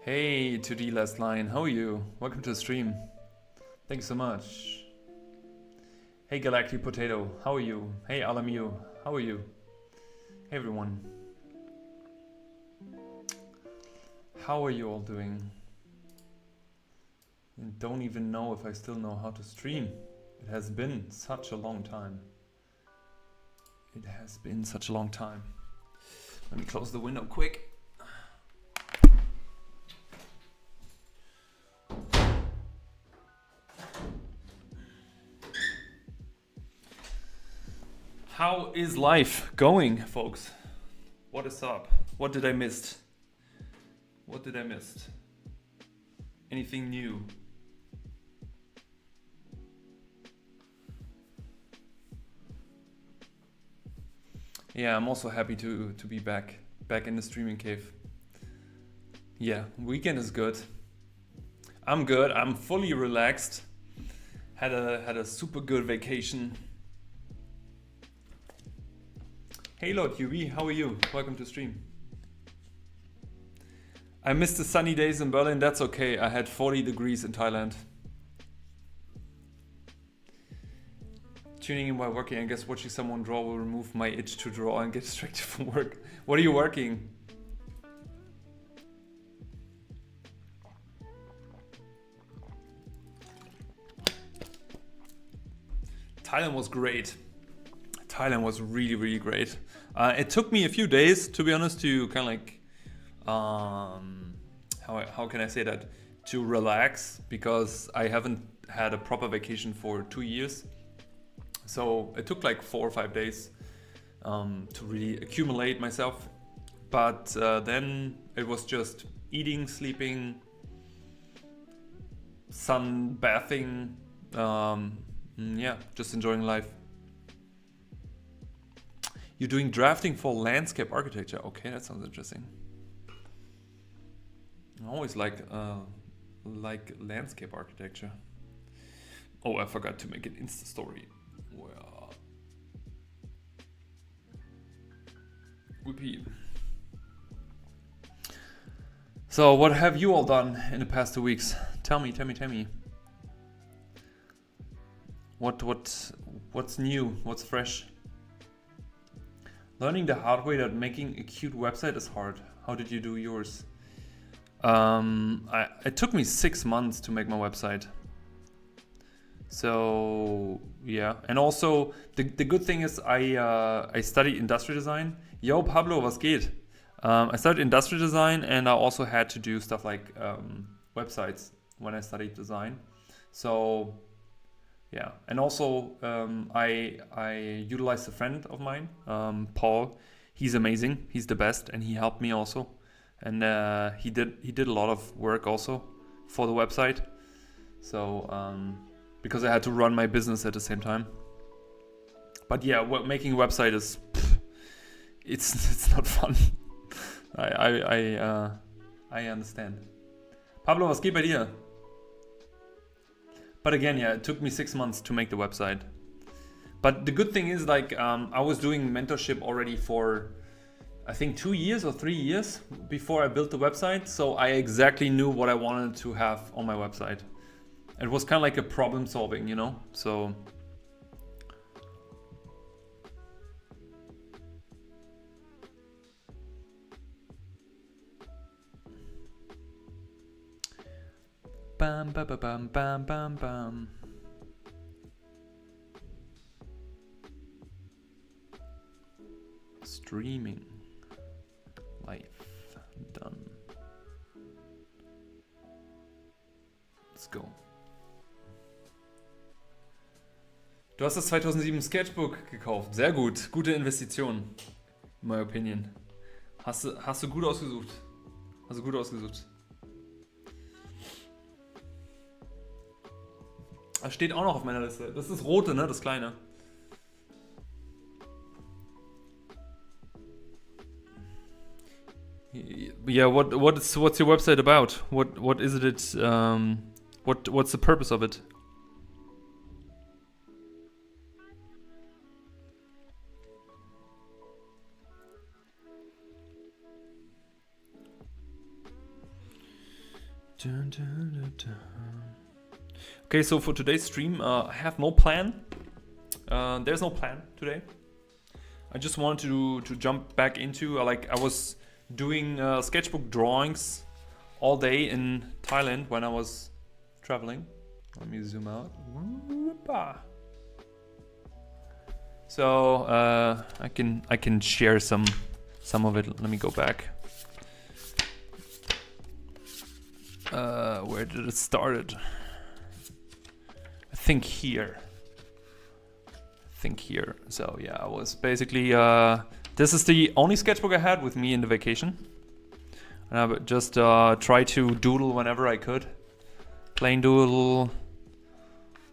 Hey, 2D Last Line, how are you? Welcome to the stream. Thank you so much. Hey, Galactic Potato, how are you? Hey, Alamu, how are you? Hey, everyone. How are you all doing? I don't even know if I still know how to stream. It has been such a long time. It has been such a long time. Let me close the window quick. How is life going, folks? What is up? What did I miss? What did I miss? Anything new? Yeah, I'm also happy to be back in the streaming cave. Yeah, weekend is good. I'm good. I'm fully relaxed. Had a super good vacation. Hey Lord UV, how are you? Welcome to stream. I missed the sunny days in Berlin. That's okay. I had 40 degrees in Thailand. Tuning in while working. I guess watching someone draw will remove my itch to draw and get distracted from work. What are you working? Thailand was great. Thailand was really, really great. It took me a few days, to be honest, to kind of like, how can I say that? To relax, because I haven't had a proper vacation for 2 years. So it took like 4 or 5 days to really accumulate myself. But then it was just eating, sleeping, sun bathing, yeah, just enjoying life. You're doing drafting for landscape architecture. Okay, that sounds interesting. I always like landscape architecture. Oh, I forgot to make an Insta story. Well, whoopee. So, what have you all done in the past 2 weeks? Tell me. What's new? What's fresh? Learning the hard way that making a cute website is hard. How did you do yours? It took me 6 months to make my website. So yeah, and also the good thing is I studied industrial design. Yo Pablo, was geht? I studied industrial design, and I also had to do stuff like websites when I studied design. So yeah, and also I utilized a friend of mine, Paul. He's amazing. He's the best, and he helped me also. And he did a lot of work also for the website. So because I had to run my business at the same time. But yeah, making a website is it's not fun. I understand. Pablo, was geht bei dir? But again, yeah, it took me 6 months to make the website. But the good thing is, like, I was doing mentorship already for, I think, 2 years or 3 years before I built the website. So I exactly knew what I wanted to have on my website. It was kind of like a problem solving, you know? So bam bam bam bam bam bam. Streaming live done. Let's go. Du hast das 2007 Sketchbook gekauft. Sehr gut. Gute Investition. In my opinion. Hast du gut ausgesucht. Hast du gut ausgesucht. Das steht auch noch auf meiner Liste. Das ist das rote, ne? Das kleine. Yeah, what's your website about? What is it? What's the purpose of it? Okay, so for today's stream, I have no plan. There's no plan today. I just wanted to jump back into I was doing sketchbook drawings all day in Thailand when I was traveling. Let me zoom out. So I can share some of it. Let me go back. Where did it start? I think here. So yeah, I was basically this is the only sketchbook I had with me in the vacation, and I would just try to doodle whenever I could. Plain doodle,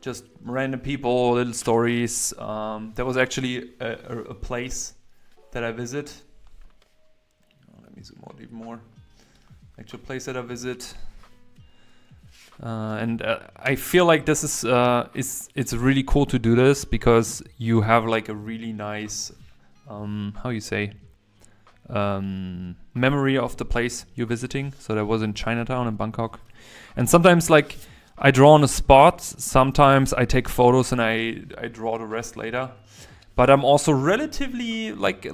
just random people, little stories. There was actually a place that I visit. Let me zoom out even more. Actual place that I visit. And I feel like this is it's really cool to do this because you have like a really nice how you say memory of the place you're visiting. So that was in Chinatown in Bangkok, and sometimes like I draw on a spot, sometimes I take photos and I draw the rest later. But I'm also relatively like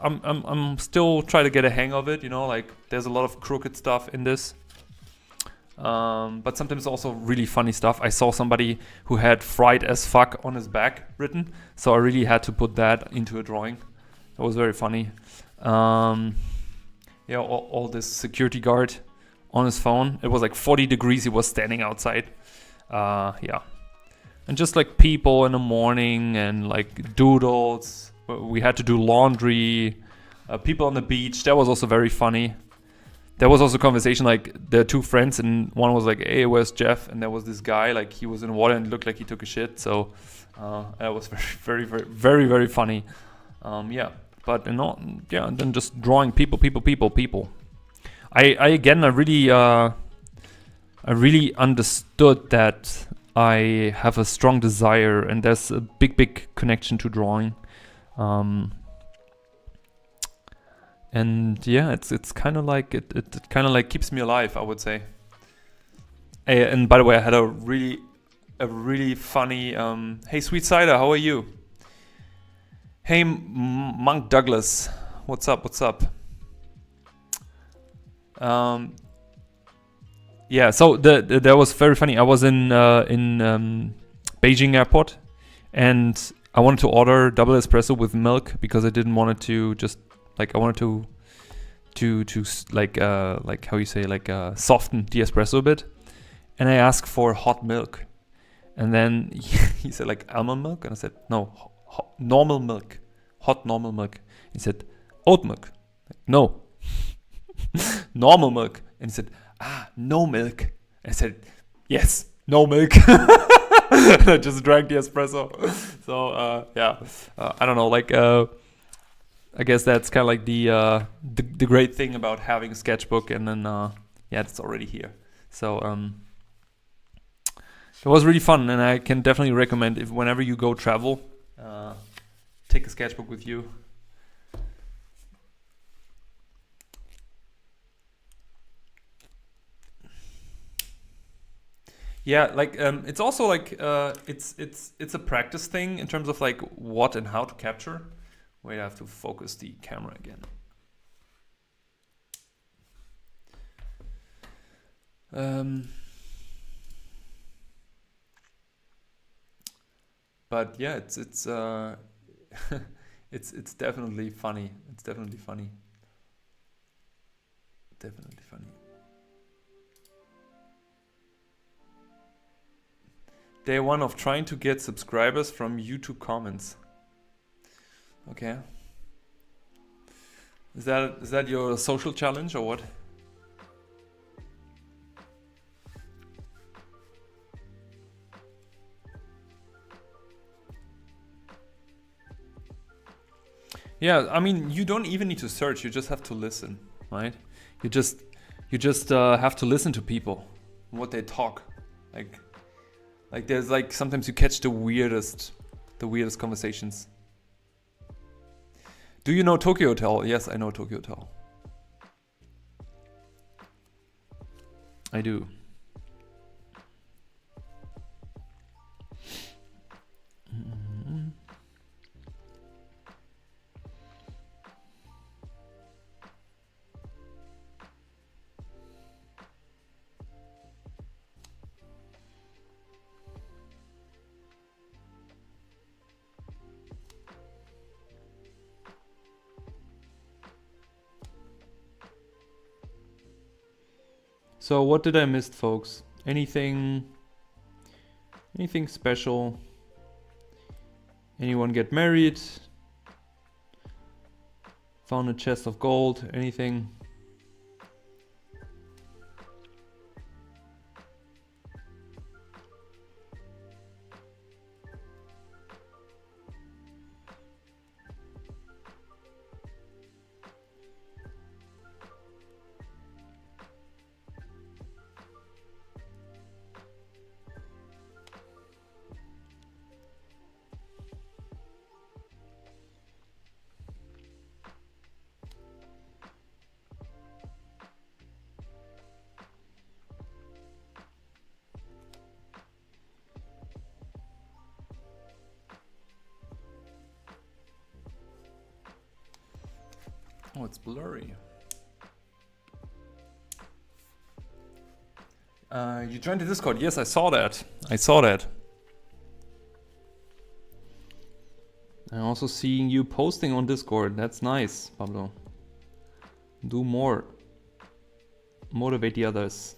I'm still trying to get a hang of it, you know, like there's a lot of crooked stuff in this. But sometimes also really funny stuff. I saw somebody who had "fried as fuck" on his back written, so I really had to put that into a drawing. That was very funny. Yeah, all this security guard on his phone. It was like 40 degrees. He was standing outside. Yeah, and just like people in the morning and like doodles. We had to do laundry. People on the beach. That was also very funny. There was also a conversation, like there are two friends and one was like, "Hey, where's Jeff?" And there was this guy, like he was in water and looked like he took a shit. So that was very funny. Yeah, but you know, yeah, and then just drawing people. I really understood that I have a strong desire and there's a big connection to drawing. And yeah, it's kind of like it kind of like keeps me alive, I would say. And by the way, I had a really funny. Hey, Sweet Cider, how are you? Hey, Monk Douglas, what's up? Yeah, so that was very funny. I was in Beijing airport, and I wanted to order double espresso with milk because I didn't want it to just. Like I wanted to like how you say soften the espresso a bit, and I asked for hot milk, and then he said like almond milk, and I said no, normal milk, hot normal milk. He said oat milk, no, normal milk, and he said no milk. I said yes, no milk. And I just drank the espresso. So yeah, I don't know. Like I guess that's kind of like the great thing about having a sketchbook, and then yeah, it's already here. So it was really fun, and I can definitely recommend if whenever you go travel, take a sketchbook with you. Yeah, like it's also like it's a practice thing in terms of like what and how to capture. Wait, I have to focus the camera again. But yeah, it's it's definitely funny. It's definitely funny. Definitely funny. Day one of trying to get subscribers from YouTube comments. Okay. Is that your social challenge or what? Yeah, I mean, you don't even need to search. You just have to listen, right? You just have to listen to people, what they talk, like there's like sometimes you catch the weirdest conversations. Do you know Tokyo Hotel? Yes, I know Tokyo Hotel. I do. So what did I miss, folks? Anything special? Anyone get married? Found a chest of gold? Anything? Oh, it's blurry. You joined the Discord. Yes, I saw that. I'm also seeing you posting on Discord. That's nice, Pablo. Do more. Motivate the others.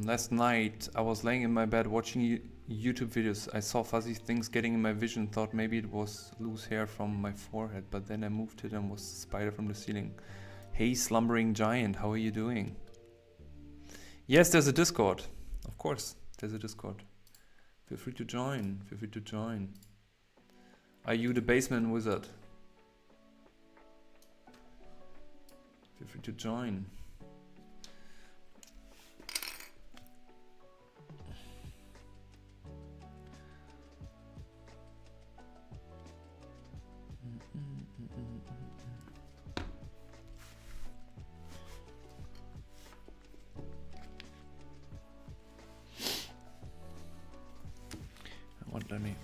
Last night I was laying in my bed watching YouTube videos. I saw fuzzy things getting in my vision. Thought maybe it was loose hair from my forehead, but then I moved it and was a spider from the ceiling. Hey, slumbering giant, how are you doing? Yes, there's a Discord. Of course, there's a Discord. Feel free to join. Are you the basement wizard? Feel free to join. What, let me...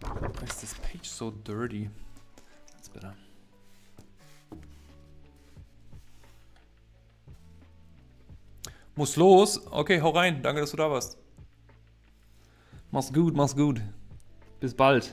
Why is this page so dirty? That's better. Muss los. Okay, hau rein. Danke, dass du da warst. Mach's gut, mach's gut. Bis bald.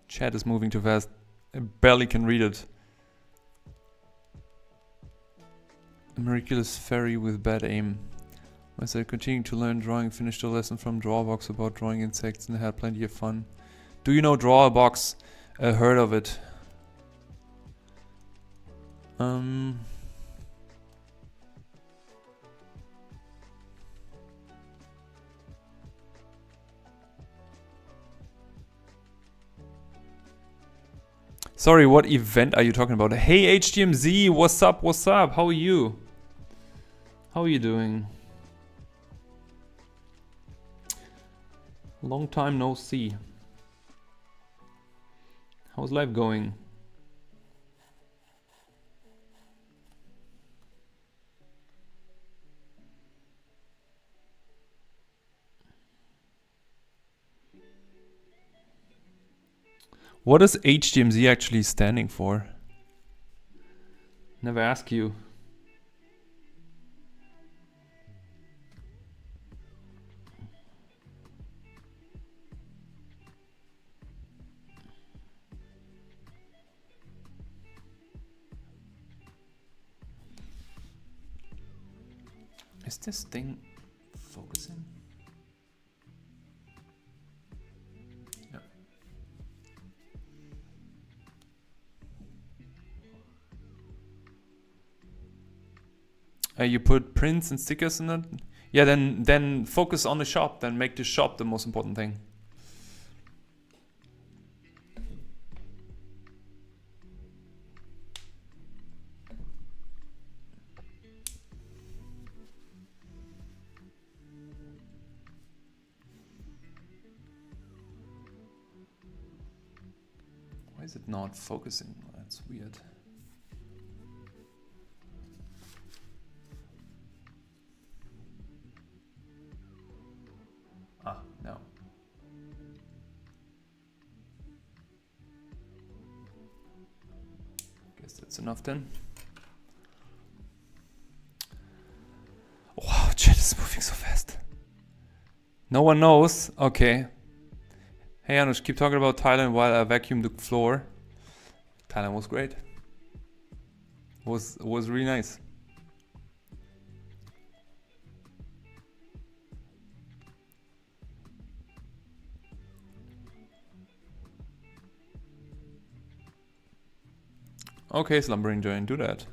Chat is moving too fast. I barely can read it. A miraculous fairy with bad aim. As I continued to learn drawing, finished a lesson from Drawbox about drawing insects and had plenty of fun. Do you know Drawbox? Heard of it. Sorry, what event are you talking about? Hey HDMZ, what's up, what's up? How are you? How are you doing? Long time no see. How's life going? What is HDMZ actually standing for? Never ask you. Is this thing focusing? You put prints and stickers in it? Yeah, then focus on the shop. Then make the shop the most important thing. Why is it not focusing? That's weird. No. Guess that's enough then. Wow, chat is moving so fast. No one knows. Okay. Hey Janusz, keep talking about Thailand while I vacuum the floor. Thailand was great. Was really nice. Okay, Slumbering Giant, do that.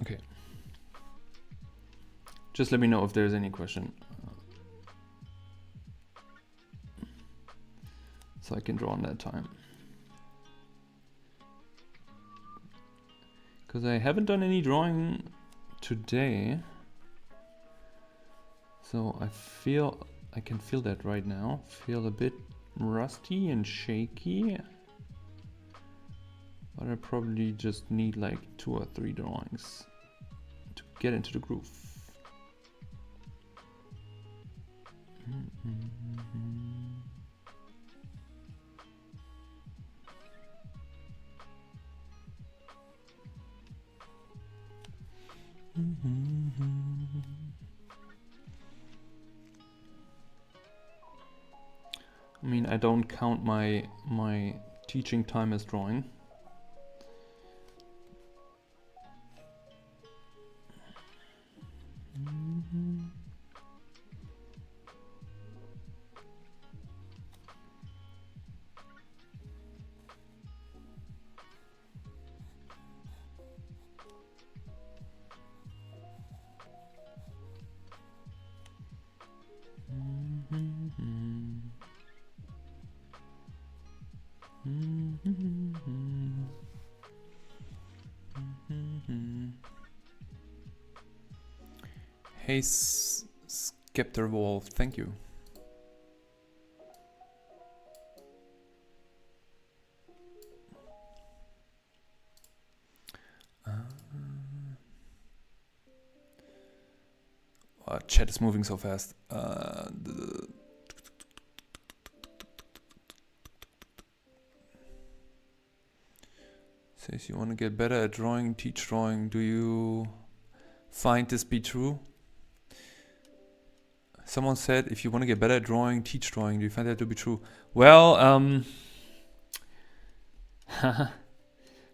Okay. Just let me know if there's any question. So I can draw on that time. Because I haven't done any drawing today. So I can feel that right now. Feel a bit rusty and shaky. But I probably just need like 2 or 3 drawings to get into the groove. I mean, I don't count my teaching time as drawing. Hey, Skeptor Wolf, thank you. Chat is moving so fast. Says you want to get better at drawing, teach drawing. Do you find this be true? Someone said if you want to get better at drawing, teach drawing. Do you find that to be true? Well,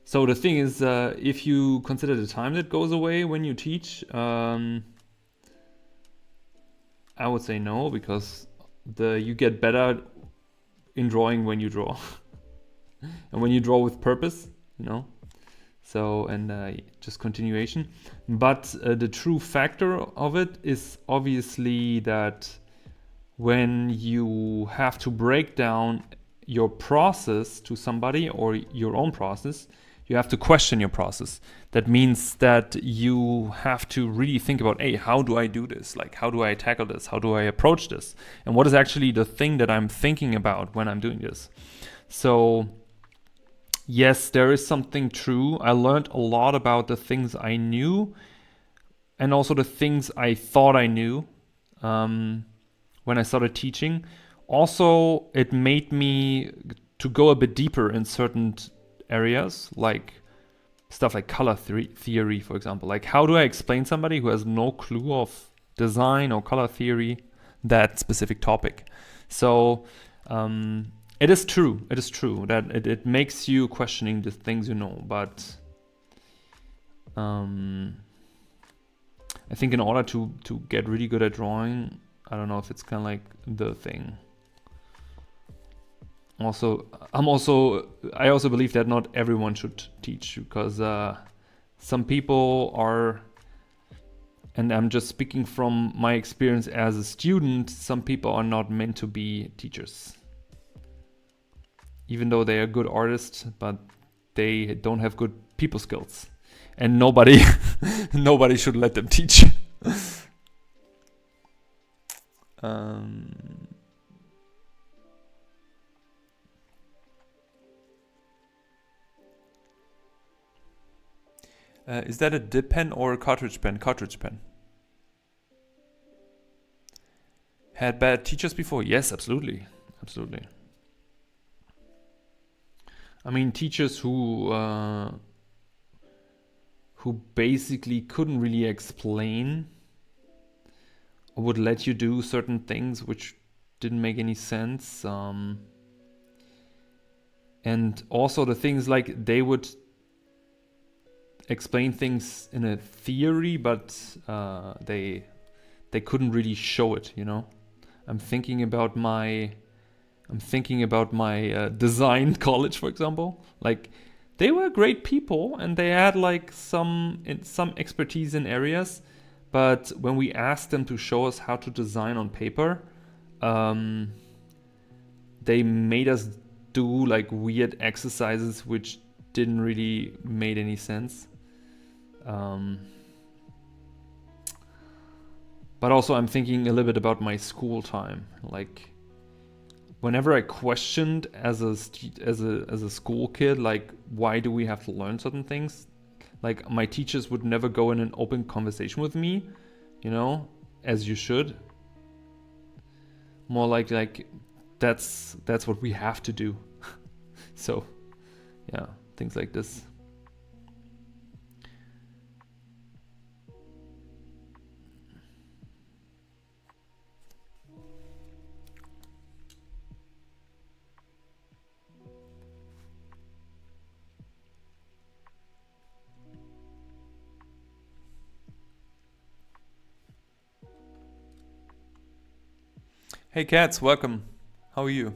so the thing is, if you consider the time that goes away when you teach, I would say no, because you get better in drawing when you draw. And when you draw with purpose, you know. So, and just continuation. But the true factor of it is obviously that when you have to break down your process to somebody or your own process, you have to question your process. That means that you have to really think about, hey, how do I do this? Like, how do I tackle this? How do I approach this? And what is actually the thing that I'm thinking about when I'm doing this? So yes, there is something true. I learned a lot about the things I knew and also the things I thought I knew when I started teaching. Also, it made me to go a bit deeper in certain areas, like stuff like color theory, for example. Like, how do I explain somebody who has no clue of design or color theory that specific topic? So it is true that it makes you questioning the things you know, but I think in order to get really good at drawing, I don't know if it's kind of like the thing. I also believe that not everyone should teach, because some people are, and I'm just speaking from my experience as a student, some people are not meant to be teachers. Even though they are good artists, but they don't have good people skills. And nobody should let them teach. Is that a dip pen or a cartridge pen? Cartridge pen. Had bad teachers before? Yes, absolutely. Absolutely. I mean, teachers who basically couldn't really explain or would let you do certain things which didn't make any sense. And also the things like they would explain things in a theory, but they couldn't really show it, you know. I'm thinking about my design college, for example. Like, they were great people and they had like some expertise in areas, but when we asked them to show us how to design on paper, they made us do like weird exercises which didn't really made any sense. But also I'm thinking a little bit about my school time. Like whenever I questioned as a school kid, like why do we have to learn certain things? Like my teachers would never go in an open conversation with me, you know, as you should. More like that's what we have to do. So yeah, things like this. Hey cats, welcome. How are you?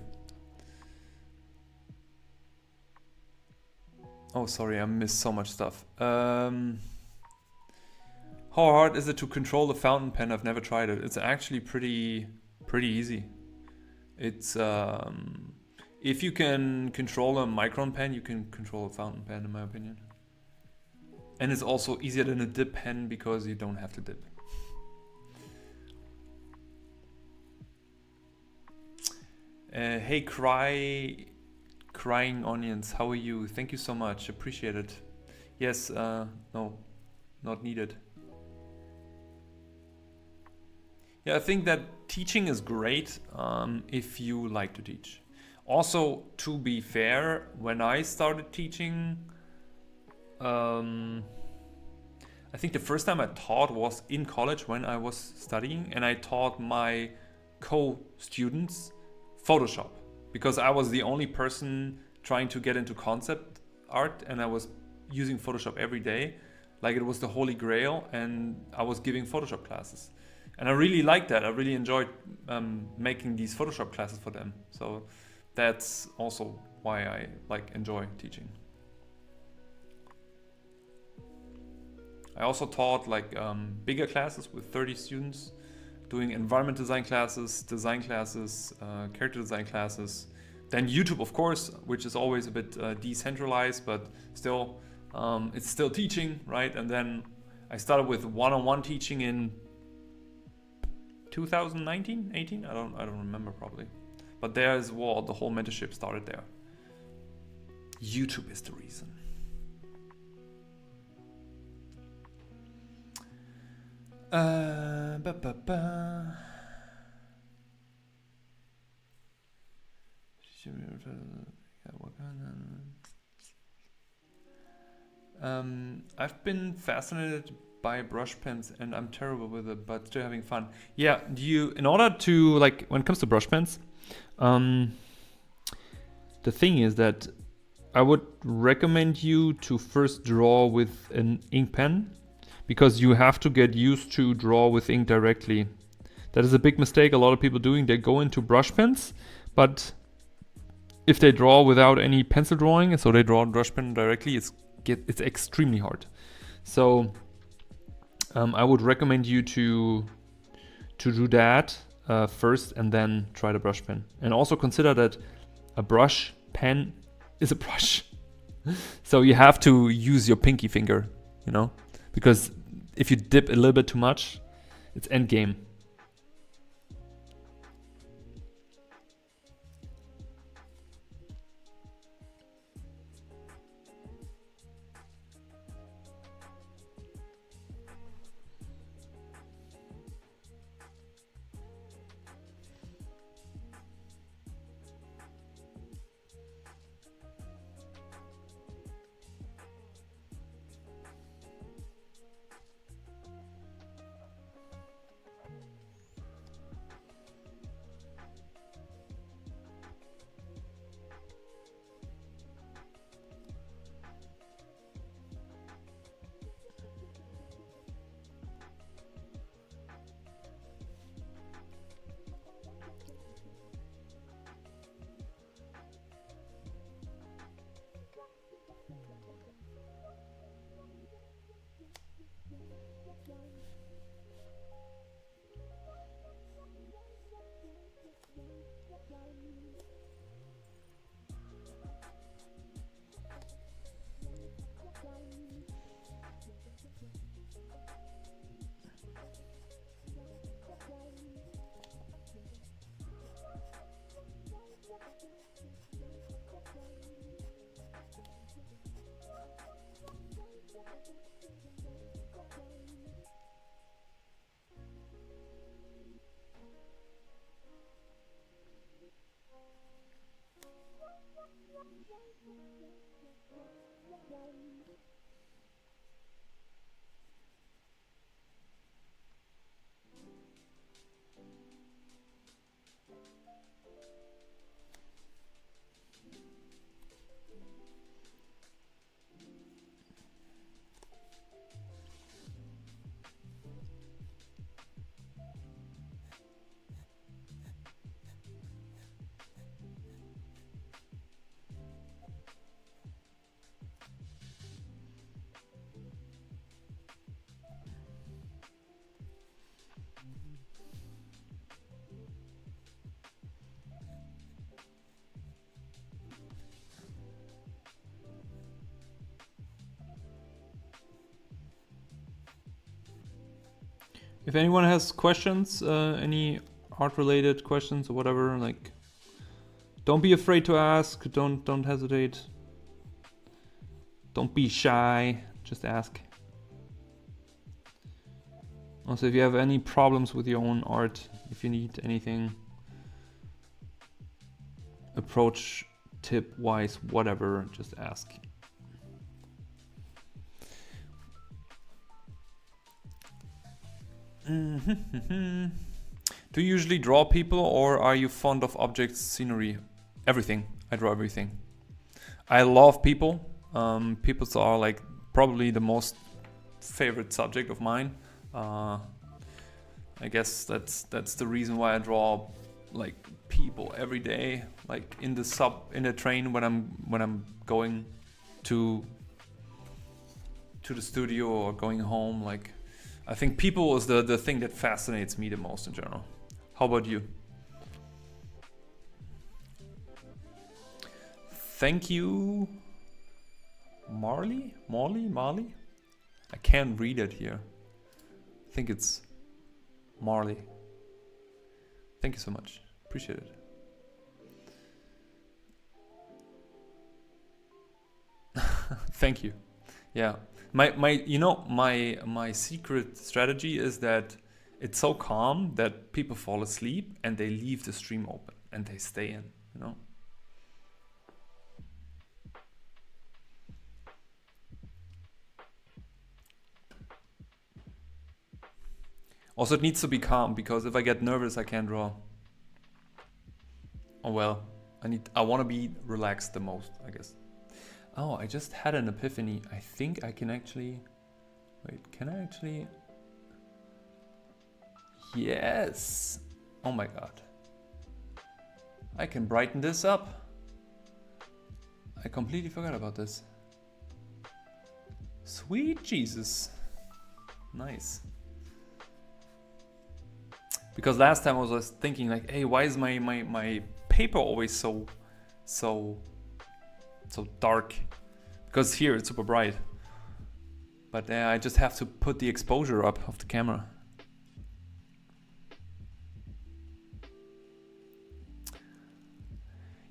Oh, sorry, I missed so much stuff. How hard is it to control the fountain pen? I've never tried it. It's actually pretty easy. It's if you can control a micron pen, you can control a fountain pen, in my opinion. And it's also easier than a dip pen because you don't have to dip. Hey, Crying Onions, how are you? Thank you so much, appreciate it. Yes, no, not needed. Yeah, I think that teaching is great if you like to teach. Also, to be fair, when I started teaching, I think the first time I taught was in college when I was studying, and I taught my co-students Photoshop because I was the only person trying to get into concept art, and I was using Photoshop every day like it was the holy grail, and I was giving Photoshop classes, and I really liked that. I really enjoyed making these Photoshop classes for them, so that's also why I enjoy teaching. I also taught bigger classes with 30 students, doing environment design classes, character design classes. Then YouTube, of course, which is always a bit decentralized, but still, it's still teaching, right? And then I started with one-on-one teaching in 2019, 18. I don't remember probably, but there's the whole mentorship started there. YouTube is the reason. I've been fascinated by brush pens and I'm terrible with it, but still having fun. Yeah, in order to when it comes to brush pens, the thing is that I would recommend you to first draw with an ink pen, because you have to get used to draw with ink directly. That is a big mistake a lot of people doing. They go into brush pens, but if they draw without any pencil drawing, and so they draw brush pen directly, it's extremely hard. So I would recommend you to do that first and then try the brush pen. And also consider that a brush pen is a brush. So you have to use your pinky finger, because if you dip a little bit too much, it's end game. If anyone has questions, any art-related questions or whatever, like, don't be afraid to ask. Don't hesitate. Don't be shy. Just ask. Also, if you have any problems with your own art, if you need anything, approach, tip-wise, whatever, just ask. Do you usually draw people, or are you fond of objects, scenery? Everything. I draw everything. I love people. Peoples are like probably the most favorite subject of mine. I guess that's the reason why I draw like people every day, like in the train when I'm going to the studio or going home. Like, I think people is the thing that fascinates me the most in general. How about you? Thank you, Marley? I can't read it here. I think it's Marley. Thank you so much. Appreciate it. Thank you. Yeah. My secret strategy is that it's so calm that people fall asleep and they leave the stream open and they stay in, you know? Also, it needs to be calm, because if I get nervous, I can't draw. Oh well, I want to be relaxed the most, I guess. Oh, I just had an epiphany. I think I can actually... Wait, can I actually... Yes! Oh my god. I can brighten this up. I completely forgot about this. Sweet Jesus. Nice. Because last time I was thinking like, hey, why is my paper always so dark? Because here it's super bright. But I just have to put the exposure up of the camera.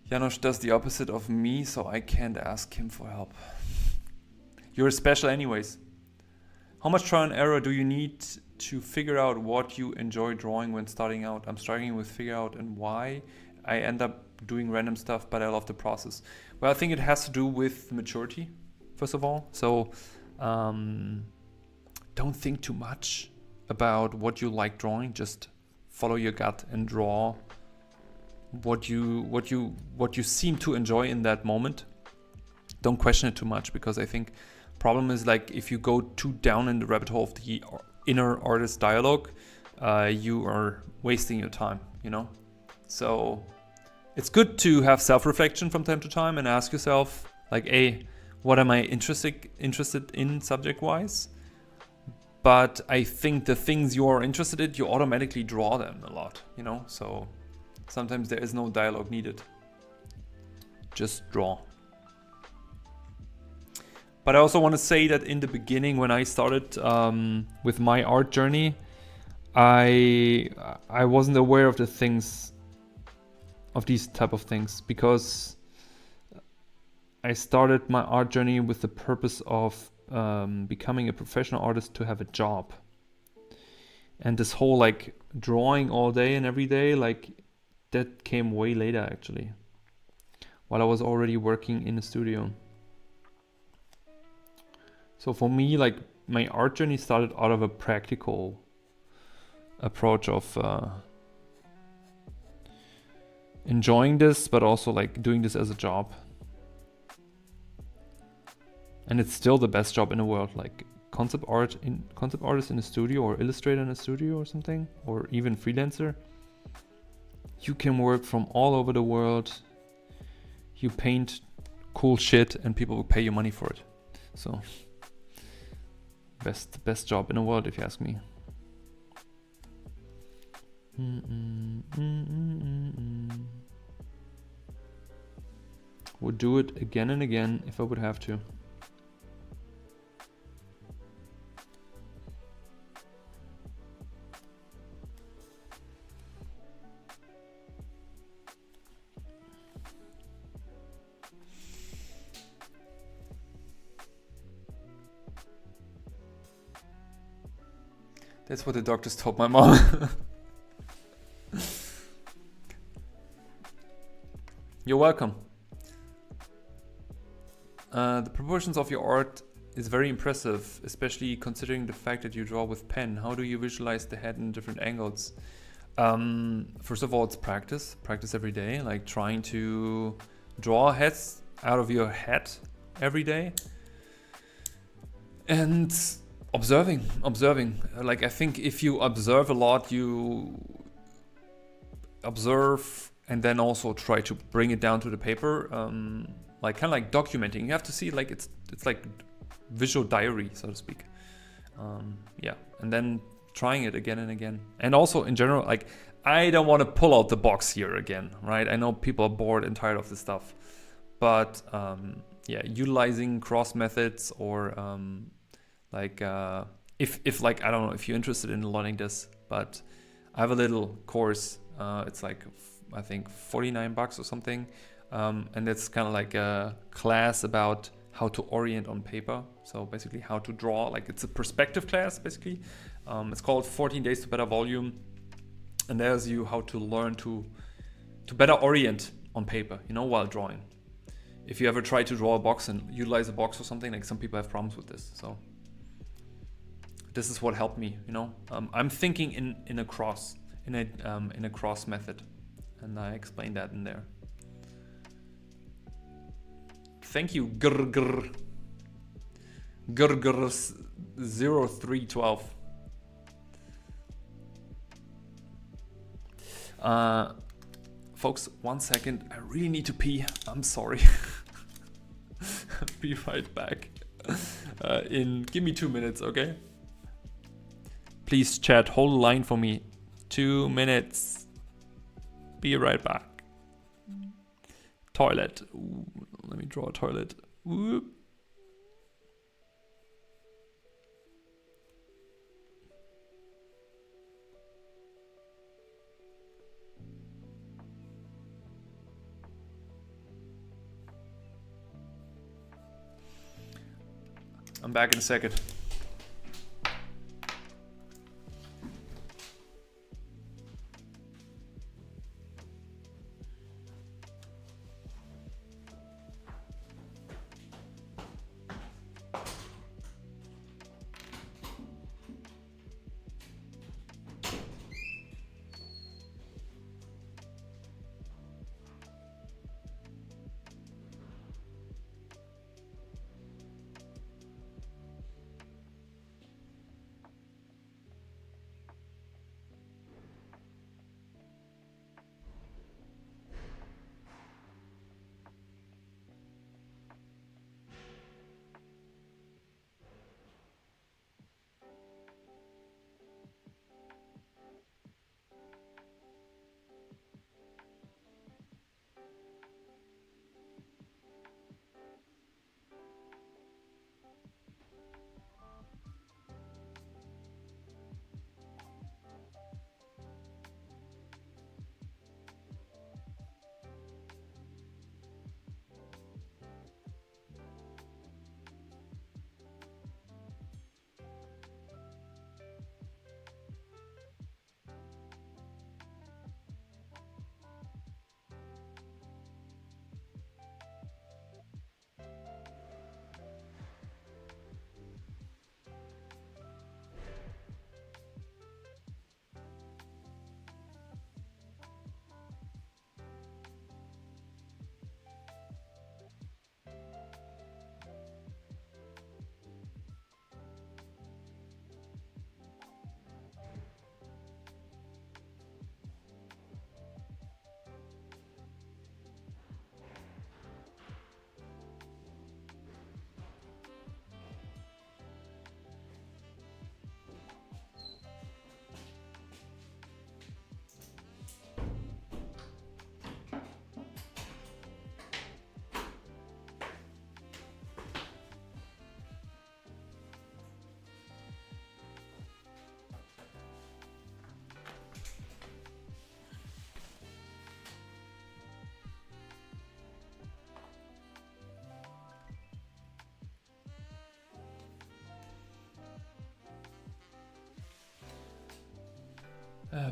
Janosch does the opposite of me, so I can't ask him for help. You're special anyways. How much trial and error do you need to figure out what you enjoy drawing when starting out? I'm struggling with figure out and why. I end up doing random stuff, but I love the process. Well, I think it has to do with maturity, first of all. So don't think too much about what you like drawing. Just follow your gut and draw what you seem to enjoy in that moment. Don't question it too much, because I think problem is like if you go too down in the rabbit hole of the inner artist dialogue, you are wasting your time, you know? So it's good to have self-reflection from time to time and ask yourself like, hey, what am I interested in subject-wise? But I think the things you are interested in, you automatically draw them a lot, you know? So sometimes there is no dialogue needed. Just draw. But I also want to say that in the beginning, when I started with my art journey, I wasn't aware of these type of things, because I started my art journey with the purpose of becoming a professional artist to have a job. And this whole like drawing all day and every day, like that came way later actually. while I was already working in a studio. So for me, like my art journey started out of a practical approach of enjoying this, but also like doing this as a job. And it's still the best job in the world. Like concept artist in a studio, or illustrator in a studio or something, or even freelancer. You can work from all over the world. You paint cool shit and people will pay you money for it. So best job in the world, if you ask me. Would do it again and again if I would have to. That's what the doctors told my mom. You're welcome. The proportions of your art is very impressive, especially considering the fact that you draw with pen. How do you visualize the head in different angles? First of all, it's practice every day, like trying to draw heads out of your head every day. And observing. Like, I think if you observe a lot, you observe and then also try to bring it down to the paper. Like kind of like documenting. You have to see like it's like visual diary, so to speak. Yeah, and then trying it again and again. And also in general, like I don't want to pull out the box here again, right? I know people are bored and tired of this stuff, but yeah, utilizing cross methods or like if like I don't know if you're interested in learning this, but I have a little course. It's like I think $49 or something, and it's kind of like a class about how to orient on paper. So basically how to draw, like it's a perspective class basically. It's called 14 Days to Better Volume, and there's you how to learn to better orient on paper, you know, while drawing. If you ever try to draw a box and utilize a box or something, like some people have problems with this. So this is what helped me, you know. I'm thinking in a cross method, and I explained that in there. Thank you, Grr 0312. Folks, 1 second. I really need to pee. I'm sorry. Be right back. Give me 2 minutes, okay? Please, chat, hold the line for me. 2 minutes. Be right back. Toilet. Ooh, let me draw a toilet. Whoop. I'm back in a second.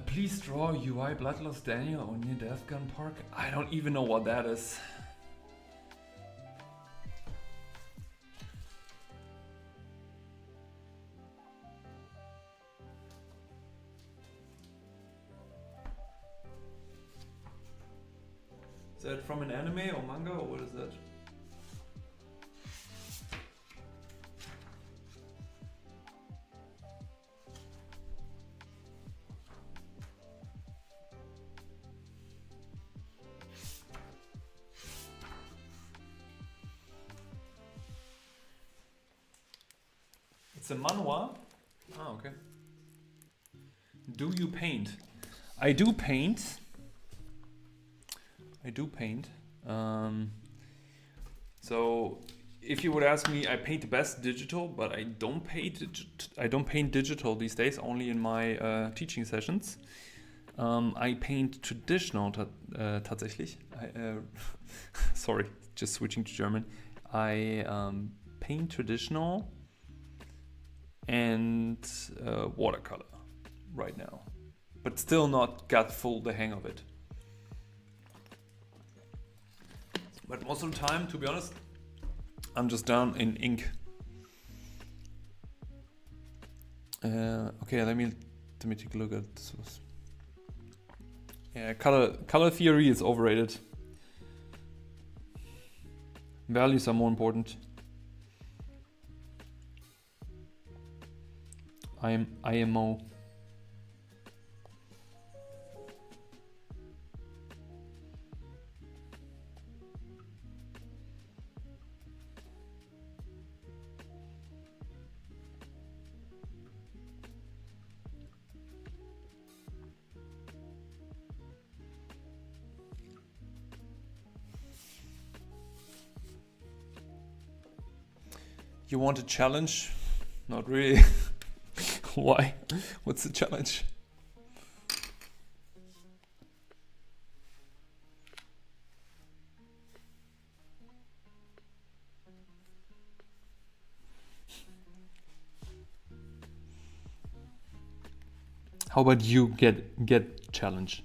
Please draw UI Bloodlust Daniel on near Death Gun Park. I don't even know what that is. Is that from an anime or manga or what is that? It's a manhwa? Ah, okay. Do you paint? I do paint. So if you would ask me, I paint the best digital, but I don't paint digital these days, only in my teaching sessions. I paint traditional tatsächlich. Sorry, just switching to German. I paint traditional and watercolor right now, but still not got full the hang of it. But most of the time, to be honest, I'm just down in ink. Okay, let me take a look at this. Yeah, color theory is overrated. Values are more important. IMO. You want a challenge? Not really. Why? What's the challenge? How about you get challenge?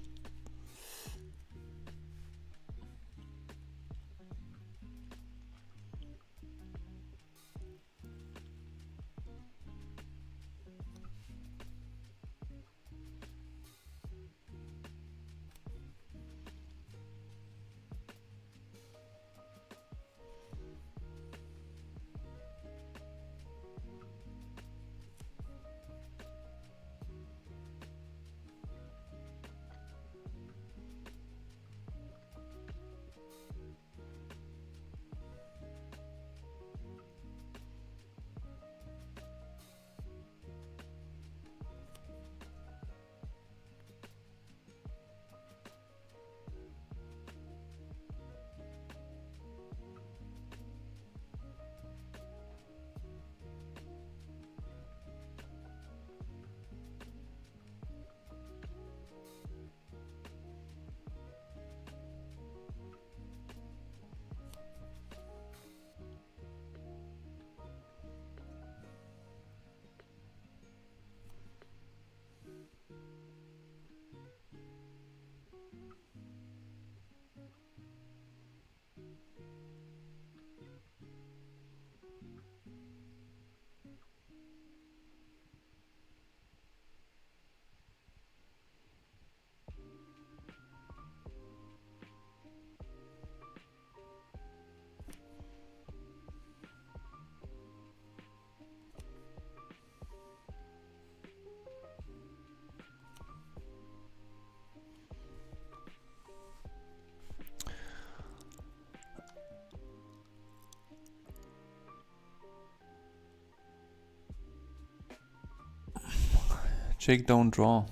Jake, don't draw.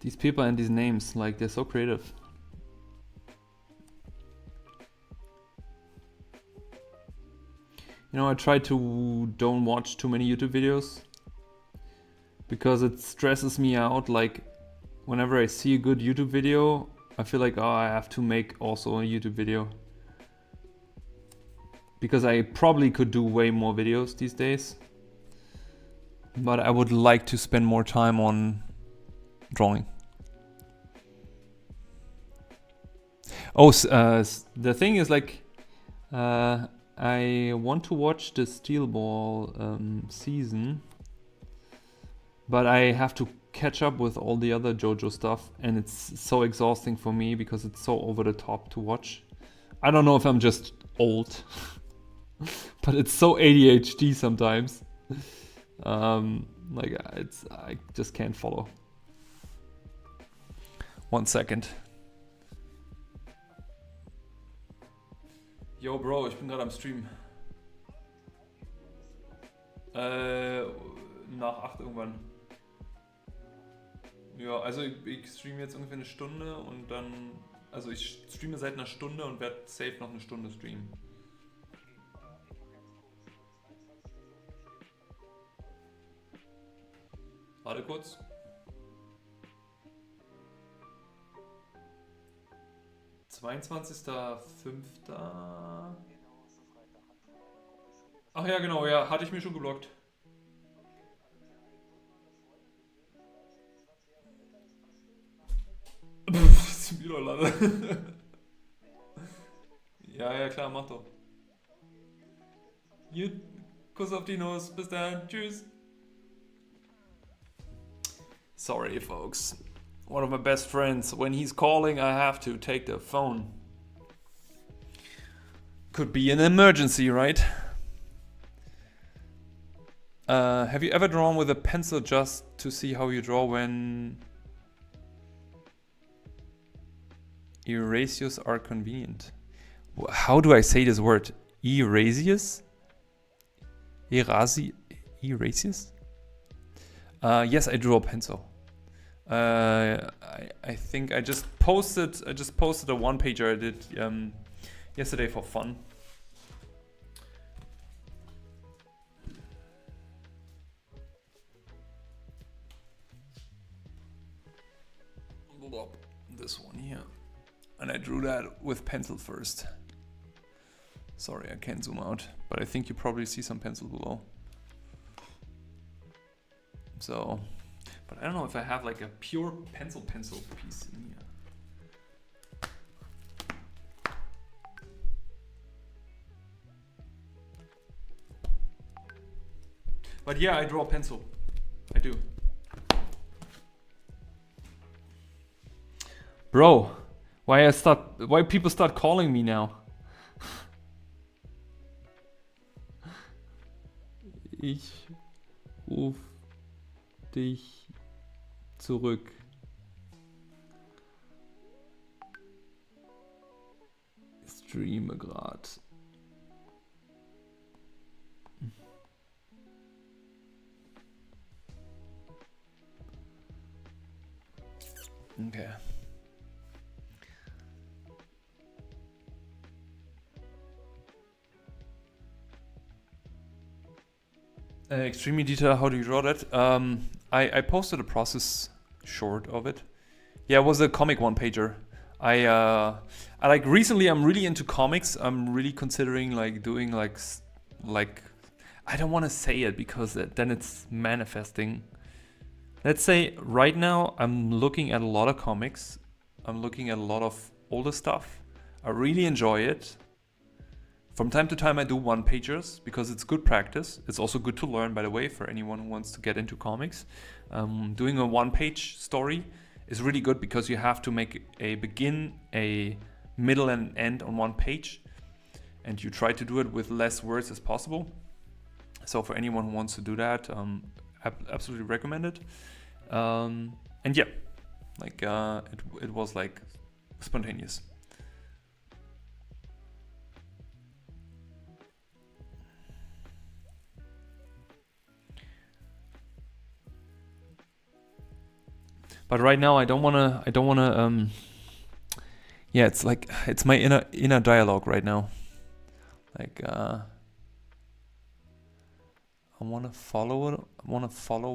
These people and these names, like, they're so creative. You know, I try to don't watch too many YouTube videos because it stresses me out. Like, whenever I see a good YouTube video, I feel like, oh, I have to make also a YouTube video. Because I probably could do way more videos these days. But I would like to spend more time on drawing. Oh, the thing is like, I want to watch the Steel Ball season, but I have to catch up with all the other JoJo stuff, and it's so exhausting for me because it's so over the top to watch. I don't know if I'm just old, but it's so ADHD sometimes. Like I just can't follow. 1 second. Yo, Bro, ich bin gerade am Stream. Nach 8 irgendwann. Ja, also ich streame jetzt ungefähr eine Stunde und dann... Also ich streame seit einer Stunde und werde safe noch eine Stunde streamen. Warte kurz. ...22.05. Ach ja, genau, ja, hatte ich mir schon geblockt. Ist wieder leider. Ja, klar, mach doch. Kuss auf die Nuss, bis dann, tschüss. Sorry, folks. One of my best friends, when he's calling, I have to take the phone. Could be an emergency, right? Have you ever drawn with a pencil just to see how you draw when erasers are convenient? How do I say this word? Erasers? Erasers? Yes, I drew a pencil. I think I just posted a one pager I did yesterday for fun. This one here, and I drew that with pencil first. Sorry, I can't zoom out, but I think you probably see some pencil below. So, but I don't know if I have like a pure pencil piece in here. But yeah, I draw pencil. I do. Bro, why people start calling me now? Ich ruf dich zurück. Streame grad. Okay. Extremely detailed, how do you draw that? I posted a process short of it. Yeah, it was a comic one pager. I like recently I'm really into comics. I'm really considering like doing like I don't want to say it because then it's manifesting. Let's say right now I'm looking at a lot of comics. I'm looking at a lot of older stuff. I really enjoy it. From time to time I do one pagers because it's good practice. It's also good to learn, by the way, for anyone who wants to get into comics. Doing a one page story is really good because you have to make a begin, a middle and end on one page. And you try to do it with less words as possible. So for anyone who wants to do that, absolutely recommend it. And yeah, like it was like spontaneous. But right now I don't wanna yeah, it's like it's my inner dialogue right now. Like I wanna follow,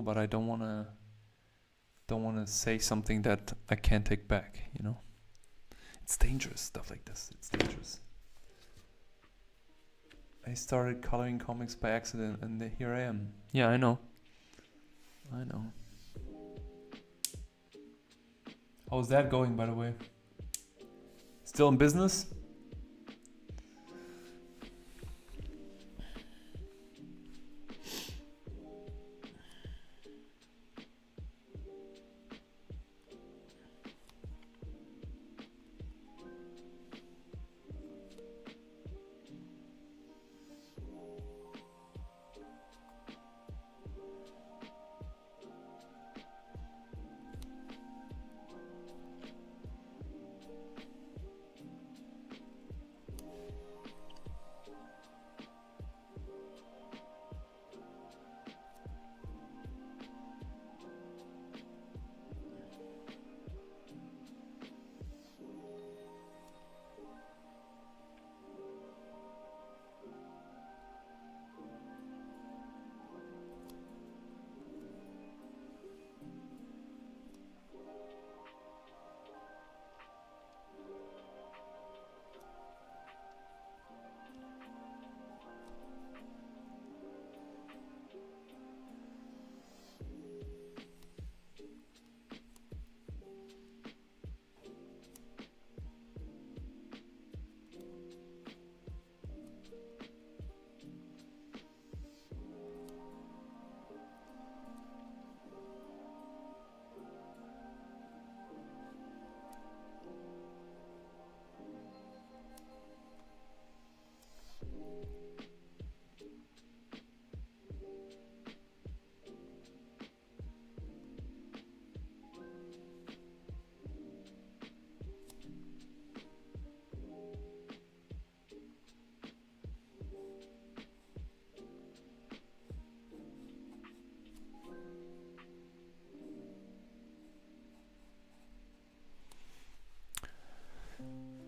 but I don't wanna say something that I can't take back, you know? It's dangerous, stuff like this. It's dangerous. I started coloring comics by accident and here I am. Yeah, I know. How's that going, by the way? Still in business?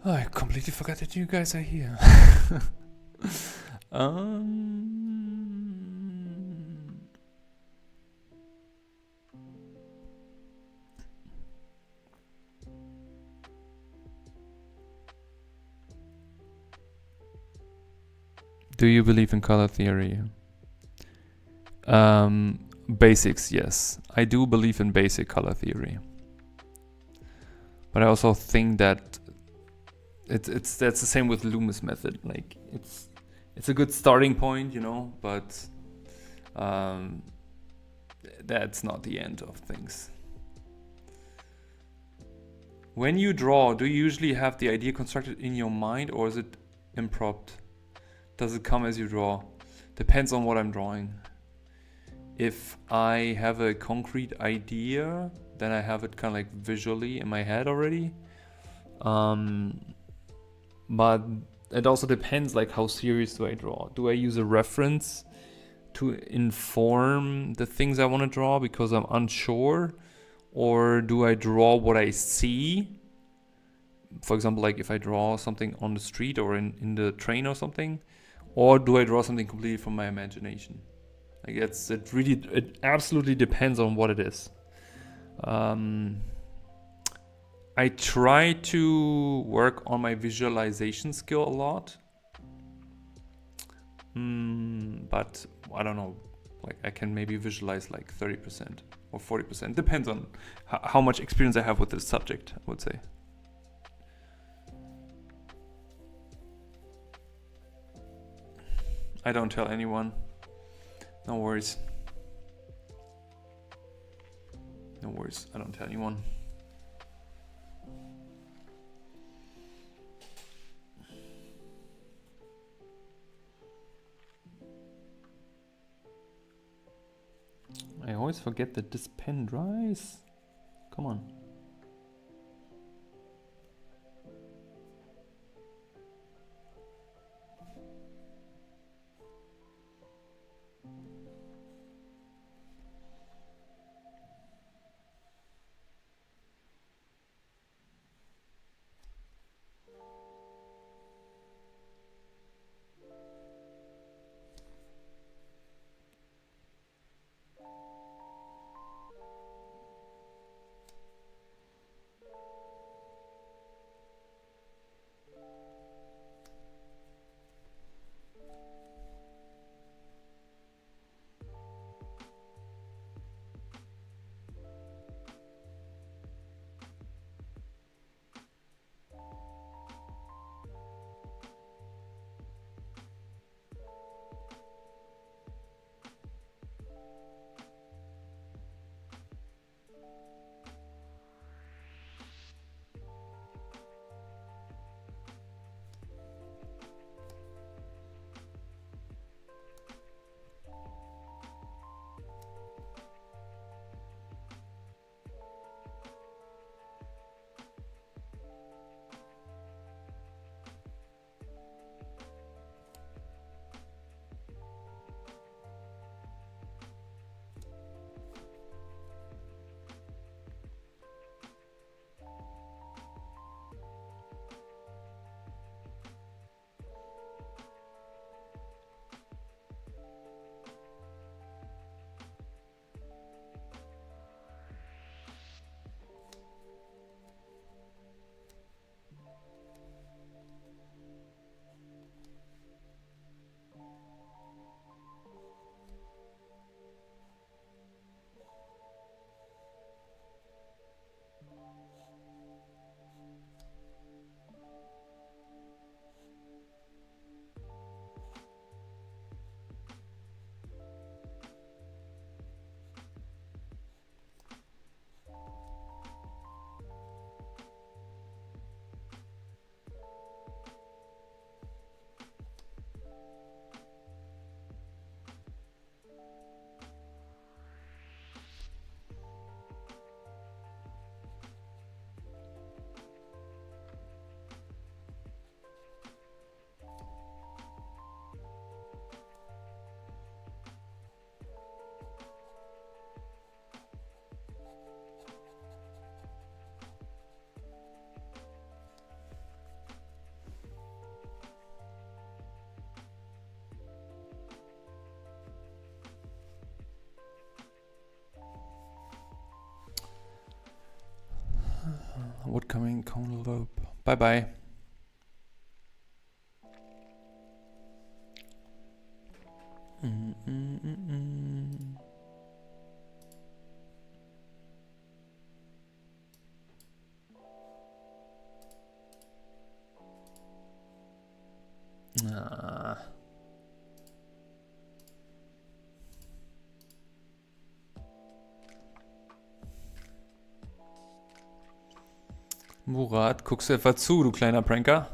Oh, I completely forgot that you guys are here. Do you believe in color theory? Basics, yes. I do believe in basic color theory. But I also think that that's the same with Loomis method. Like it's a good starting point, you know, but that's not the end of things. When you draw, do you usually have the idea constructed in your mind, or is it improv? Does it come as you draw? Depends on what I'm drawing. If I have a concrete idea, then I have it kind of like visually in my head already. But it also depends, like, how serious do I draw? Do I use a reference to inform the things I want to draw because I'm unsure? Or do I draw what I see? For example, like if I draw something on the street or in the train or something, or do I draw something completely from my imagination? Like it absolutely depends on what it is. I try to work on my visualization skill a lot. But I don't know, like I can maybe visualize like 30% or 40%. Depends on how much experience I have with this subject, I would say. I don't tell anyone. No worries. No worries, I don't tell anyone. I always forget that this pen dries. Come on. Envelope. Bye bye. Murat, guckst du etwa zu, du kleiner Pranker?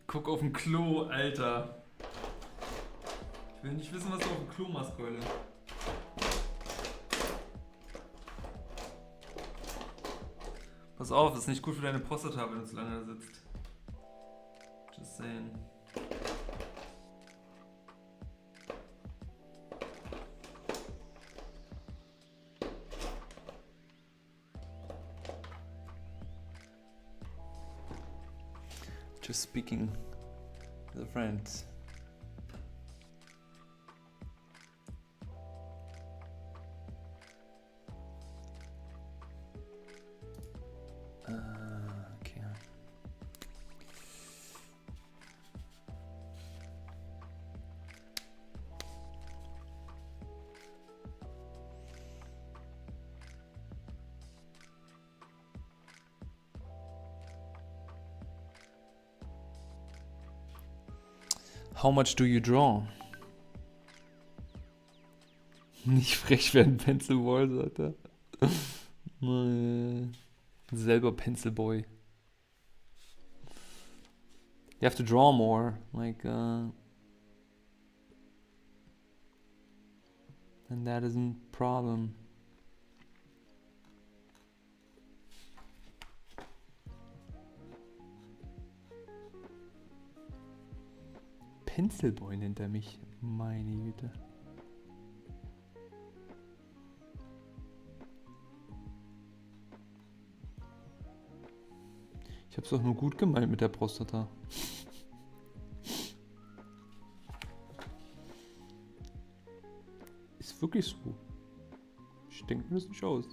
Guck auf dem Klo, Alter. Ich will nicht wissen, was du auf dem Klo machst, Keule. Pass auf, das ist nicht gut für deine Prostata, wenn du zu lange da sitzt. Just saying. Just speaking as a friend. Okay. How much do you draw? Nicht frech werden, Pencil Wall, sagt er. Selber Pencil Boy. You have to draw more, like, and that isn't a problem. Pencilboy nennt er mich. Meine Güte. Ich hab's doch nur gut gemeint mit der Prostata. Ist wirklich so. Ich denke mir das nicht aus.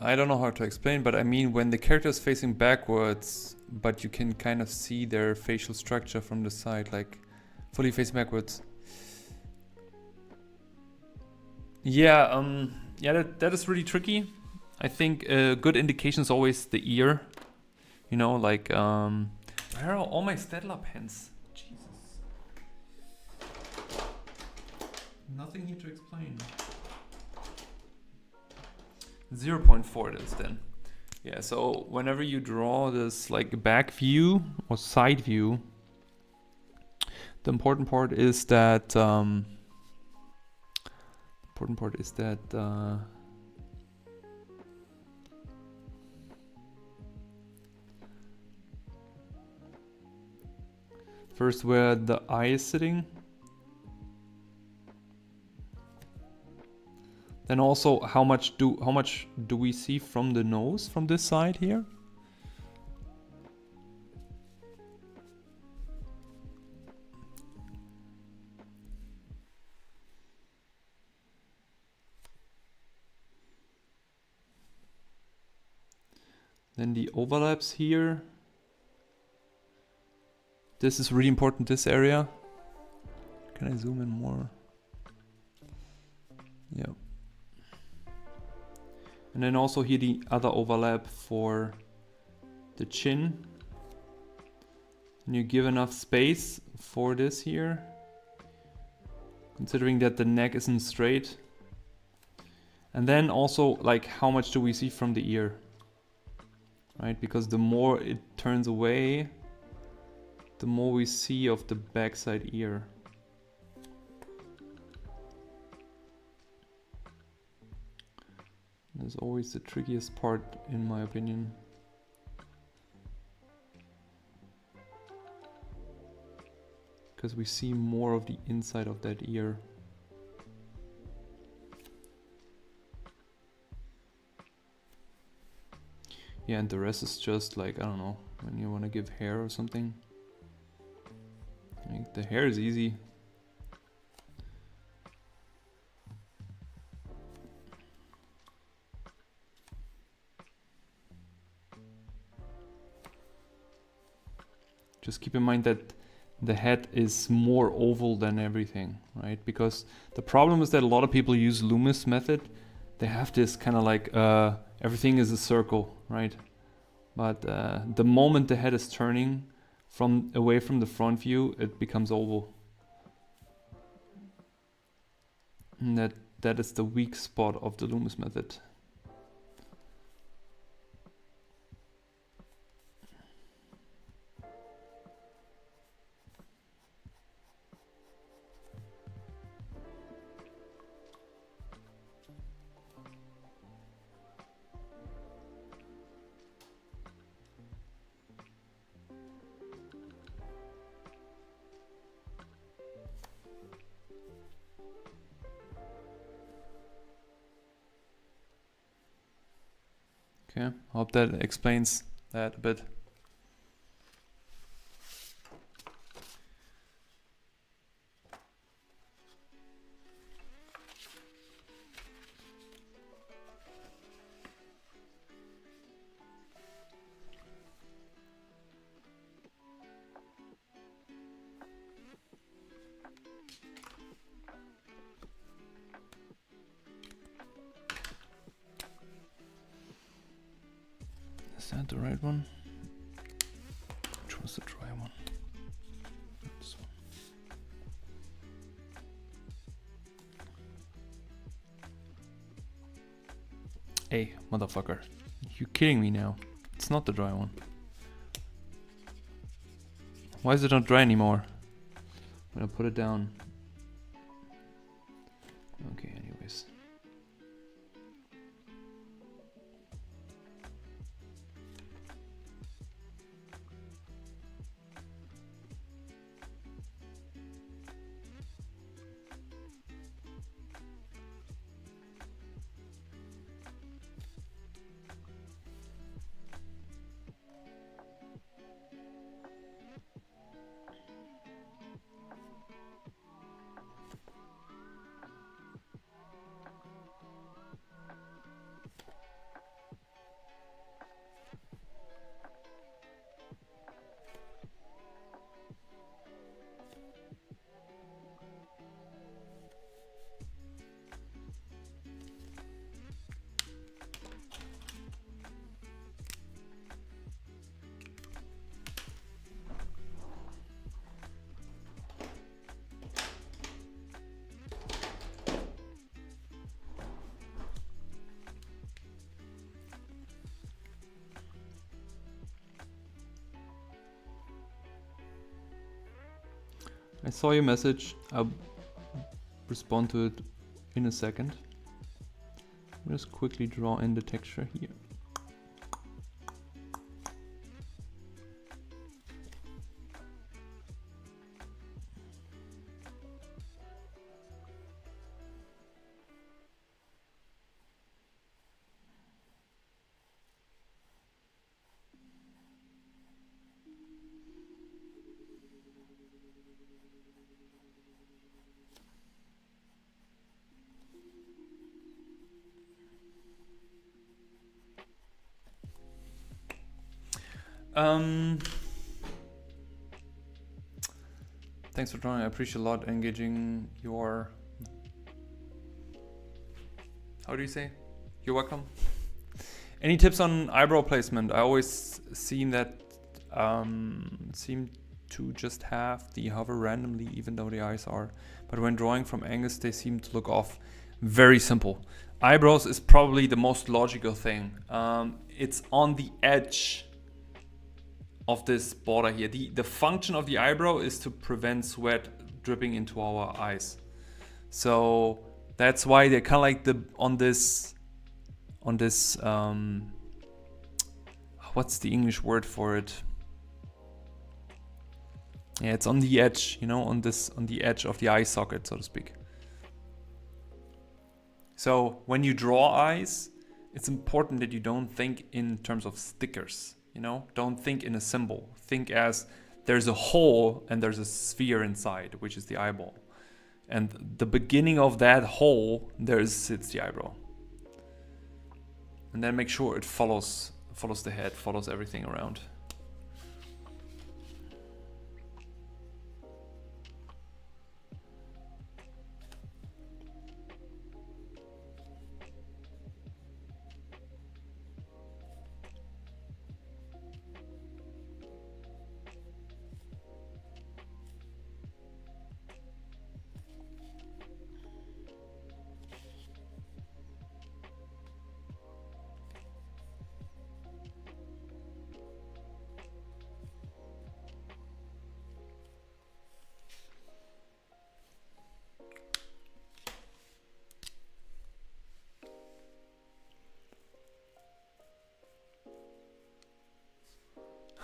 I don't know how to explain, but I mean when the character is facing backwards, but you can kind of see their facial structure from the side, like fully facing backwards. Yeah, that is really tricky. I think a good indication is always the ear. You know, like, where are all my Stedler pens? Jesus. Nothing here to explain. 0.4 it is then. Yeah, so whenever you draw this like back view or side view, The important part is that first where the eye is sitting, then also how much do we see from the nose from this side here. Then the overlaps here. This is really important, this area. Can I zoom in more? Yeah. And then also here the other overlap for the chin. And you give enough space for this here, considering that the neck isn't straight. And then also, like, how much do we see from the ear? Right, because the more it turns away, the more we see of the backside ear. That's always the trickiest part, in my opinion. Because we see more of the inside of that ear. Yeah, and the rest is just like, I don't know, when you want to give hair or something. Like, the hair is easy. Just keep in mind that the head is more oval than everything, right? Because the problem is that a lot of people use Loomis method. They have this kind of like, everything is a circle, right? But the moment the head is turning away from the front view, it becomes oval. And that is the weak spot of the Loomis method. Okay, hope that explains that a bit. Is that the right one? Which was the dry one? This one. Hey, motherfucker. You kidding me now? It's not the dry one. Why is it not dry anymore? I'm gonna put it down. Okay, anyways. I saw your message. I'll respond to it in a second. Just quickly draw in the texture here. Thanks for drawing. I appreciate a lot engaging your. How do you say? You're welcome. Any tips on eyebrow placement? I always seem to just have the hover randomly, even though the eyes are. But when drawing from angles, they seem to look off. Very simple. Eyebrows is probably the most logical thing. It's on the edge of this border here. The function of the eyebrow is to prevent sweat dripping into our eyes. So that's why they're kind of like on this what's the English word for it? Yeah, it's on the edge, you know, on the edge of the eye socket, so to speak. So when you draw eyes, it's important that you don't think in terms of stickers. You know, don't think in a symbol. Think as there's a hole and there's a sphere inside, which is the eyeball. And the beginning of that hole, there sits the eyebrow. And then make sure it follows the head, follows everything around.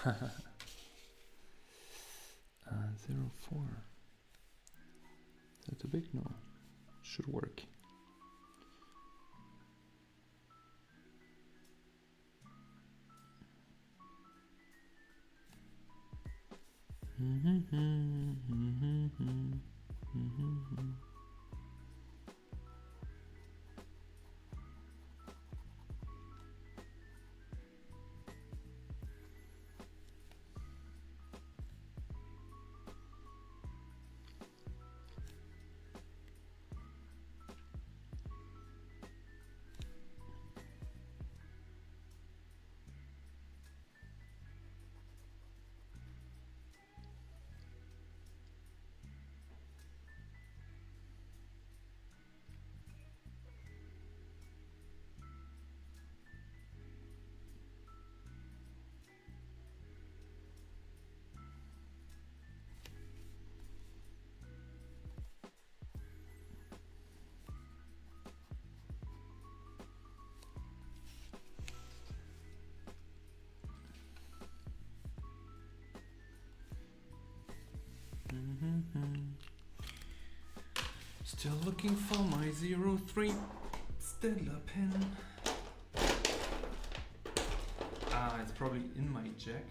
uh, 04. Is that too big? No. Should work. Still looking for my 03 Stella pen. It's probably in my jacket.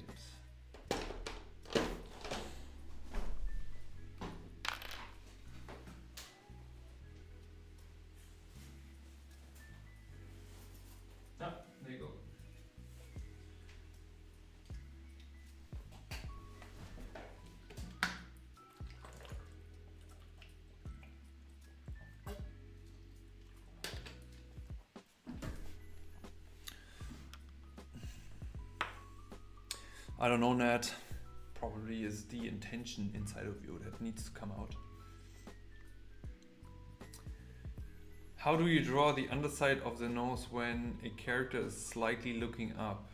Ah, there you go. I don't know, Nat. Probably is the intention inside of you that needs to come out. How do you draw the underside of the nose when a character is slightly looking up?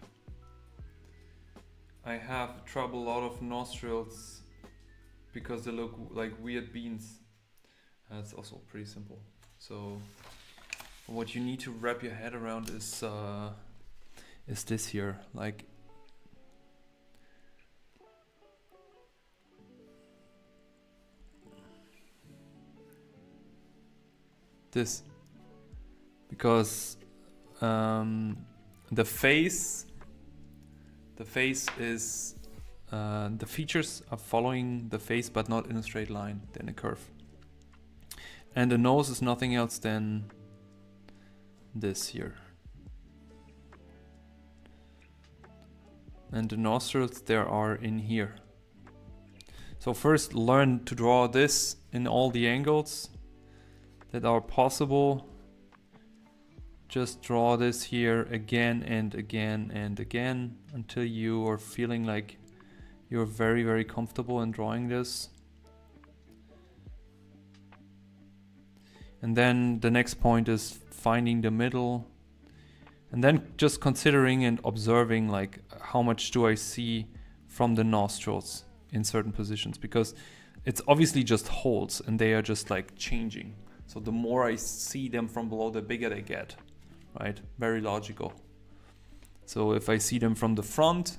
I have trouble, a lot of nostrils because they look like weird beans. It's also pretty simple. So what you need to wrap your head around is this here, like this, because the face is the features are following the face but not in a straight line, then a curve, and the nose is nothing else than this here, and the nostrils there are in here. So first learn to draw this in all the angles that are possible. Just draw this here again and again and again until you are feeling like you're very, very comfortable in drawing this. And then the next point is finding the middle, and then just considering and observing like how much do I see from the nostrils in certain positions, because it's obviously just holes and they are just like changing. So the more I see them from below, the bigger they get, right? Very logical. So if I see them from the front,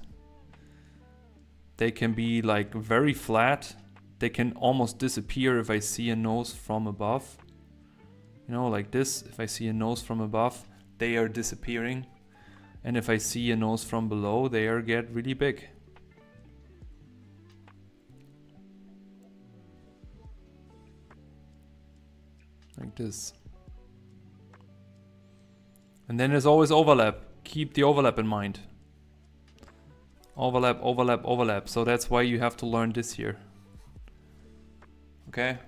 they can be like very flat. They can almost disappear if I see a nose from above. You know, like this, if I see a nose from above, they are disappearing. And if I see a nose from below, they are get really big. Like this. And then there's always overlap. Keep the overlap in mind. Overlap, overlap, overlap. So that's why you have to learn this here. Okay?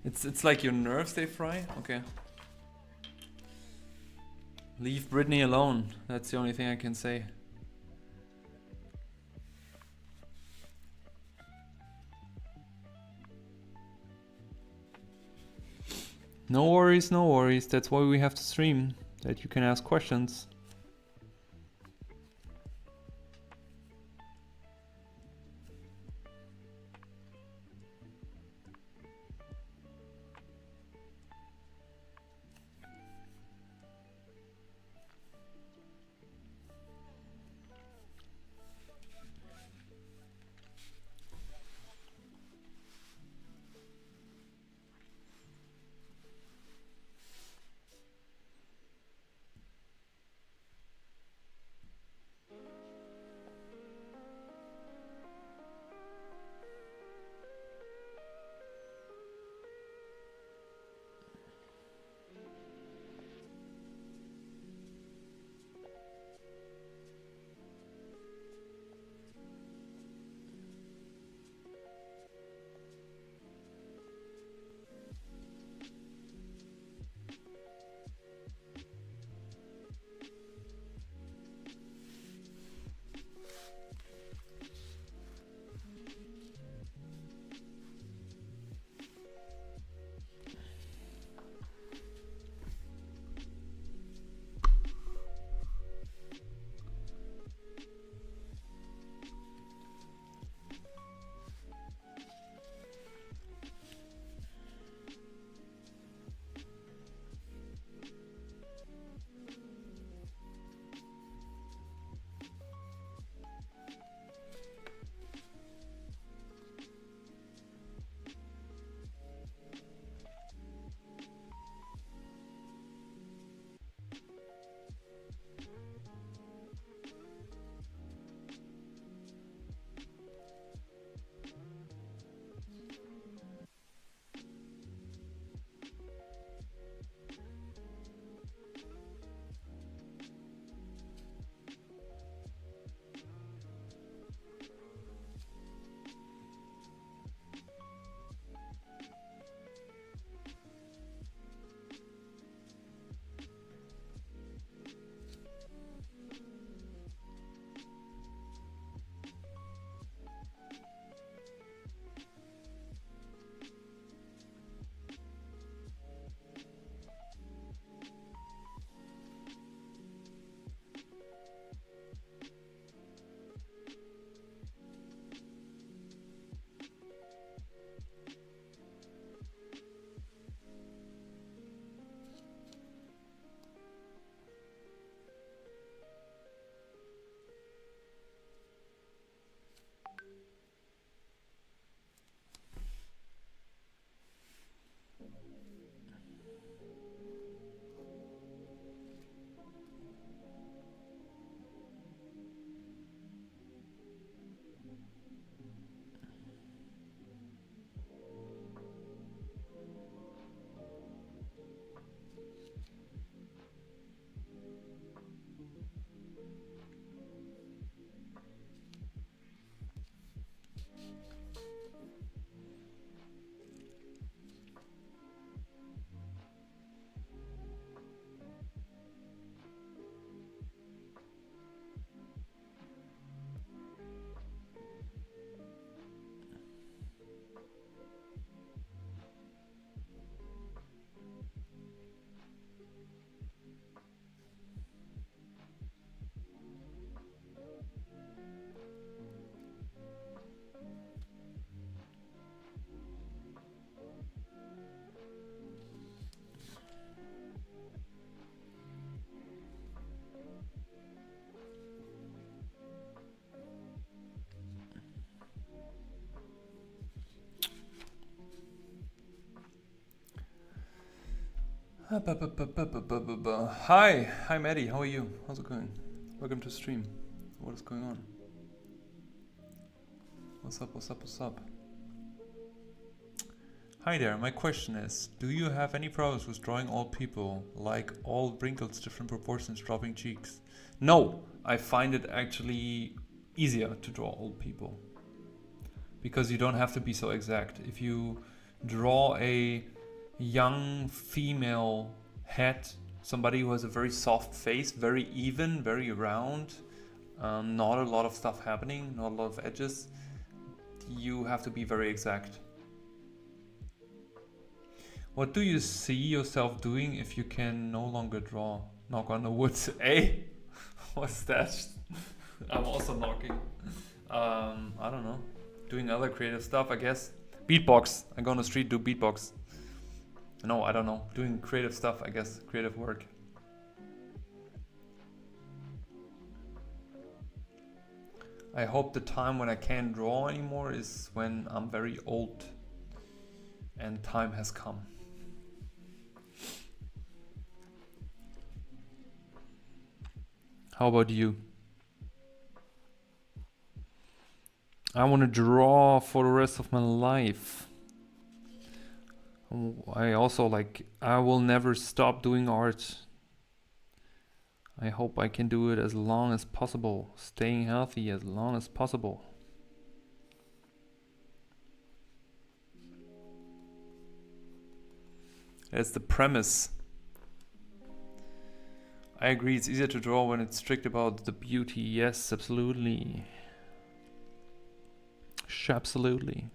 It's like your nerves, they fry? Okay. Leave Britney alone. That's the only thing I can say. No worries, no worries. That's why we have to stream, that you can ask questions. Hi Maddie, how are you? How's it going? Welcome to stream. What is going on? What's up? Hi there, my question is, do you have any problems with drawing old people, like all wrinkles, different proportions, dropping cheeks? No, I find it actually easier to draw old people. Because you don't have to be so exact. If you draw a young female head, somebody who has a very soft face, very even, very round, not a lot of stuff happening, not a lot of edges, you have to be very exact. What do you see yourself doing if you can no longer draw? Knock on the wood. Hey, what's that? I'm also knocking. I don't know. Doing other creative stuff, I guess. Beatbox. I go on the street, do beatbox. No, I don't know. Doing creative stuff, I guess. Creative work. I hope the time when I can't draw anymore is when I'm very old and time has come. How about you? I want to draw for the rest of my life. I also I will never stop doing art. I hope I can do it as long as possible, staying healthy as long as possible. That's the premise. I agree, it's easier to draw when it's strict about the beauty. Yes, absolutely. Absolutely.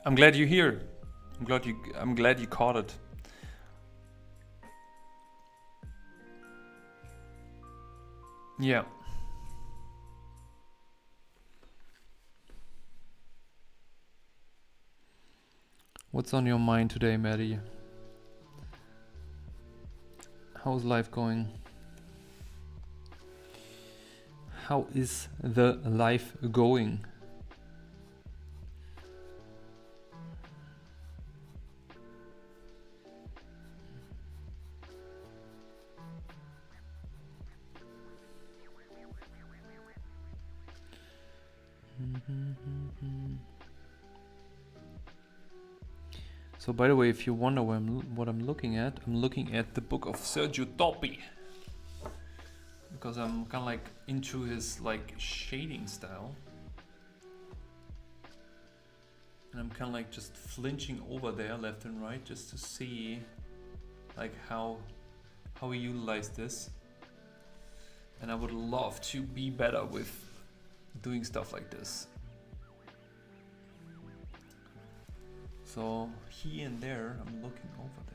I'm glad you're here. I'm glad you caught it. Yeah. What's on your mind today, Maddie? How's life going? How is the life going? So by the way, if you wonder what I'm looking at the book of Sergio Toppi. Because I'm kind of into his shading style. And I'm kind of just flinching over there left and right just to see how we utilize this. And I would love to be better with doing stuff like this. So here and there, I'm looking over there.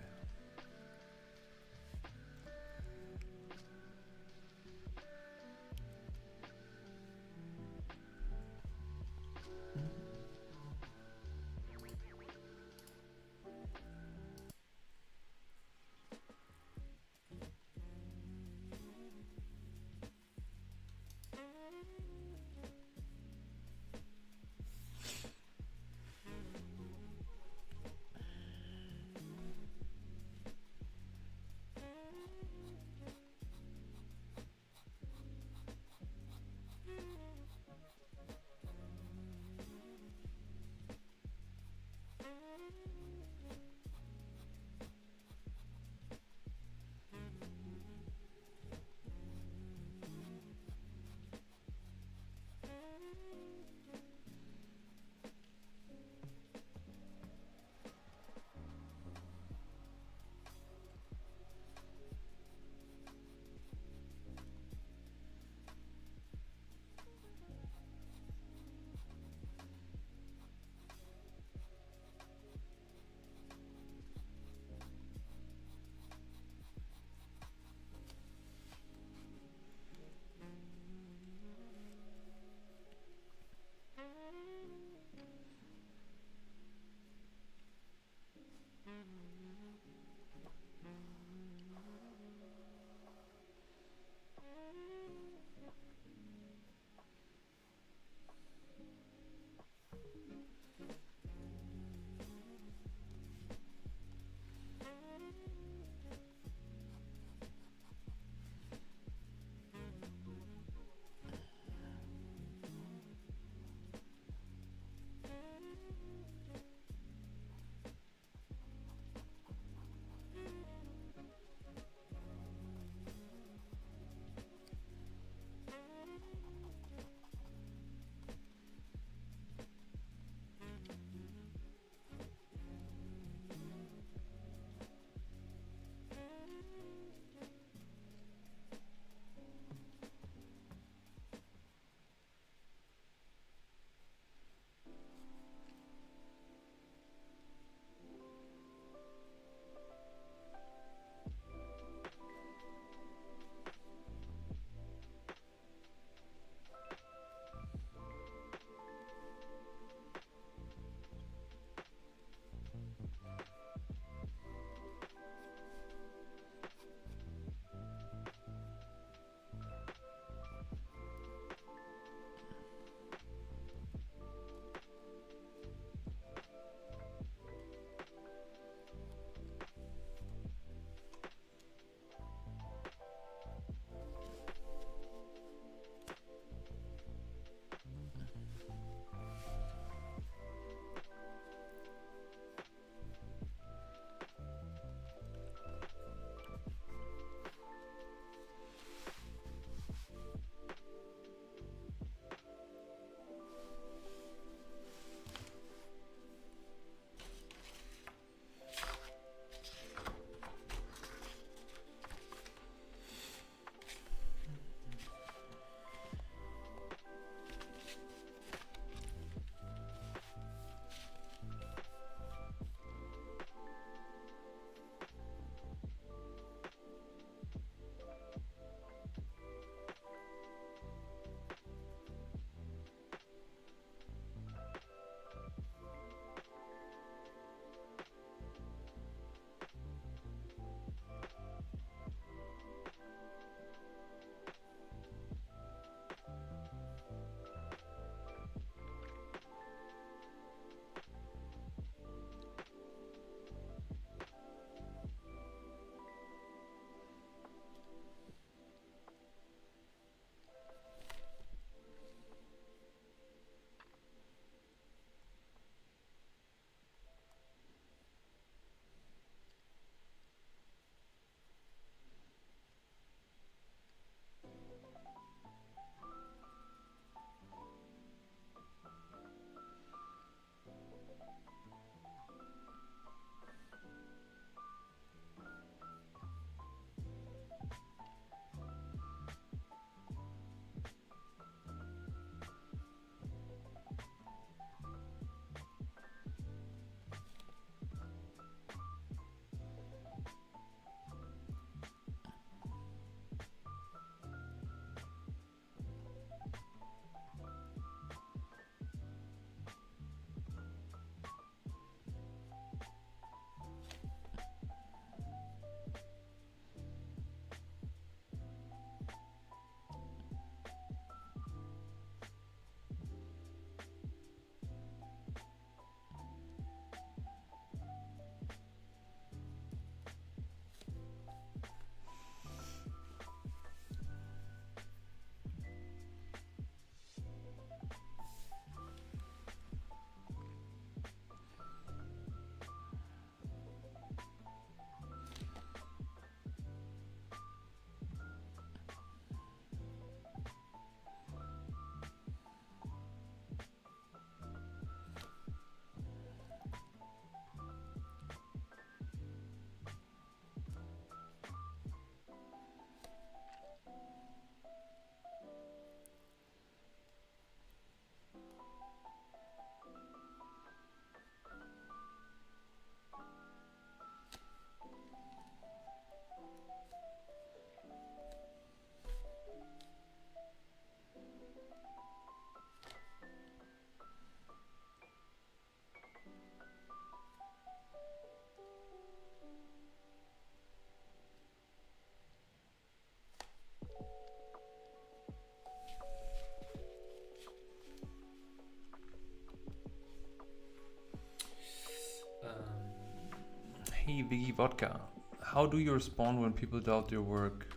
Hey Viggy Vodka, how do you respond when people doubt your work?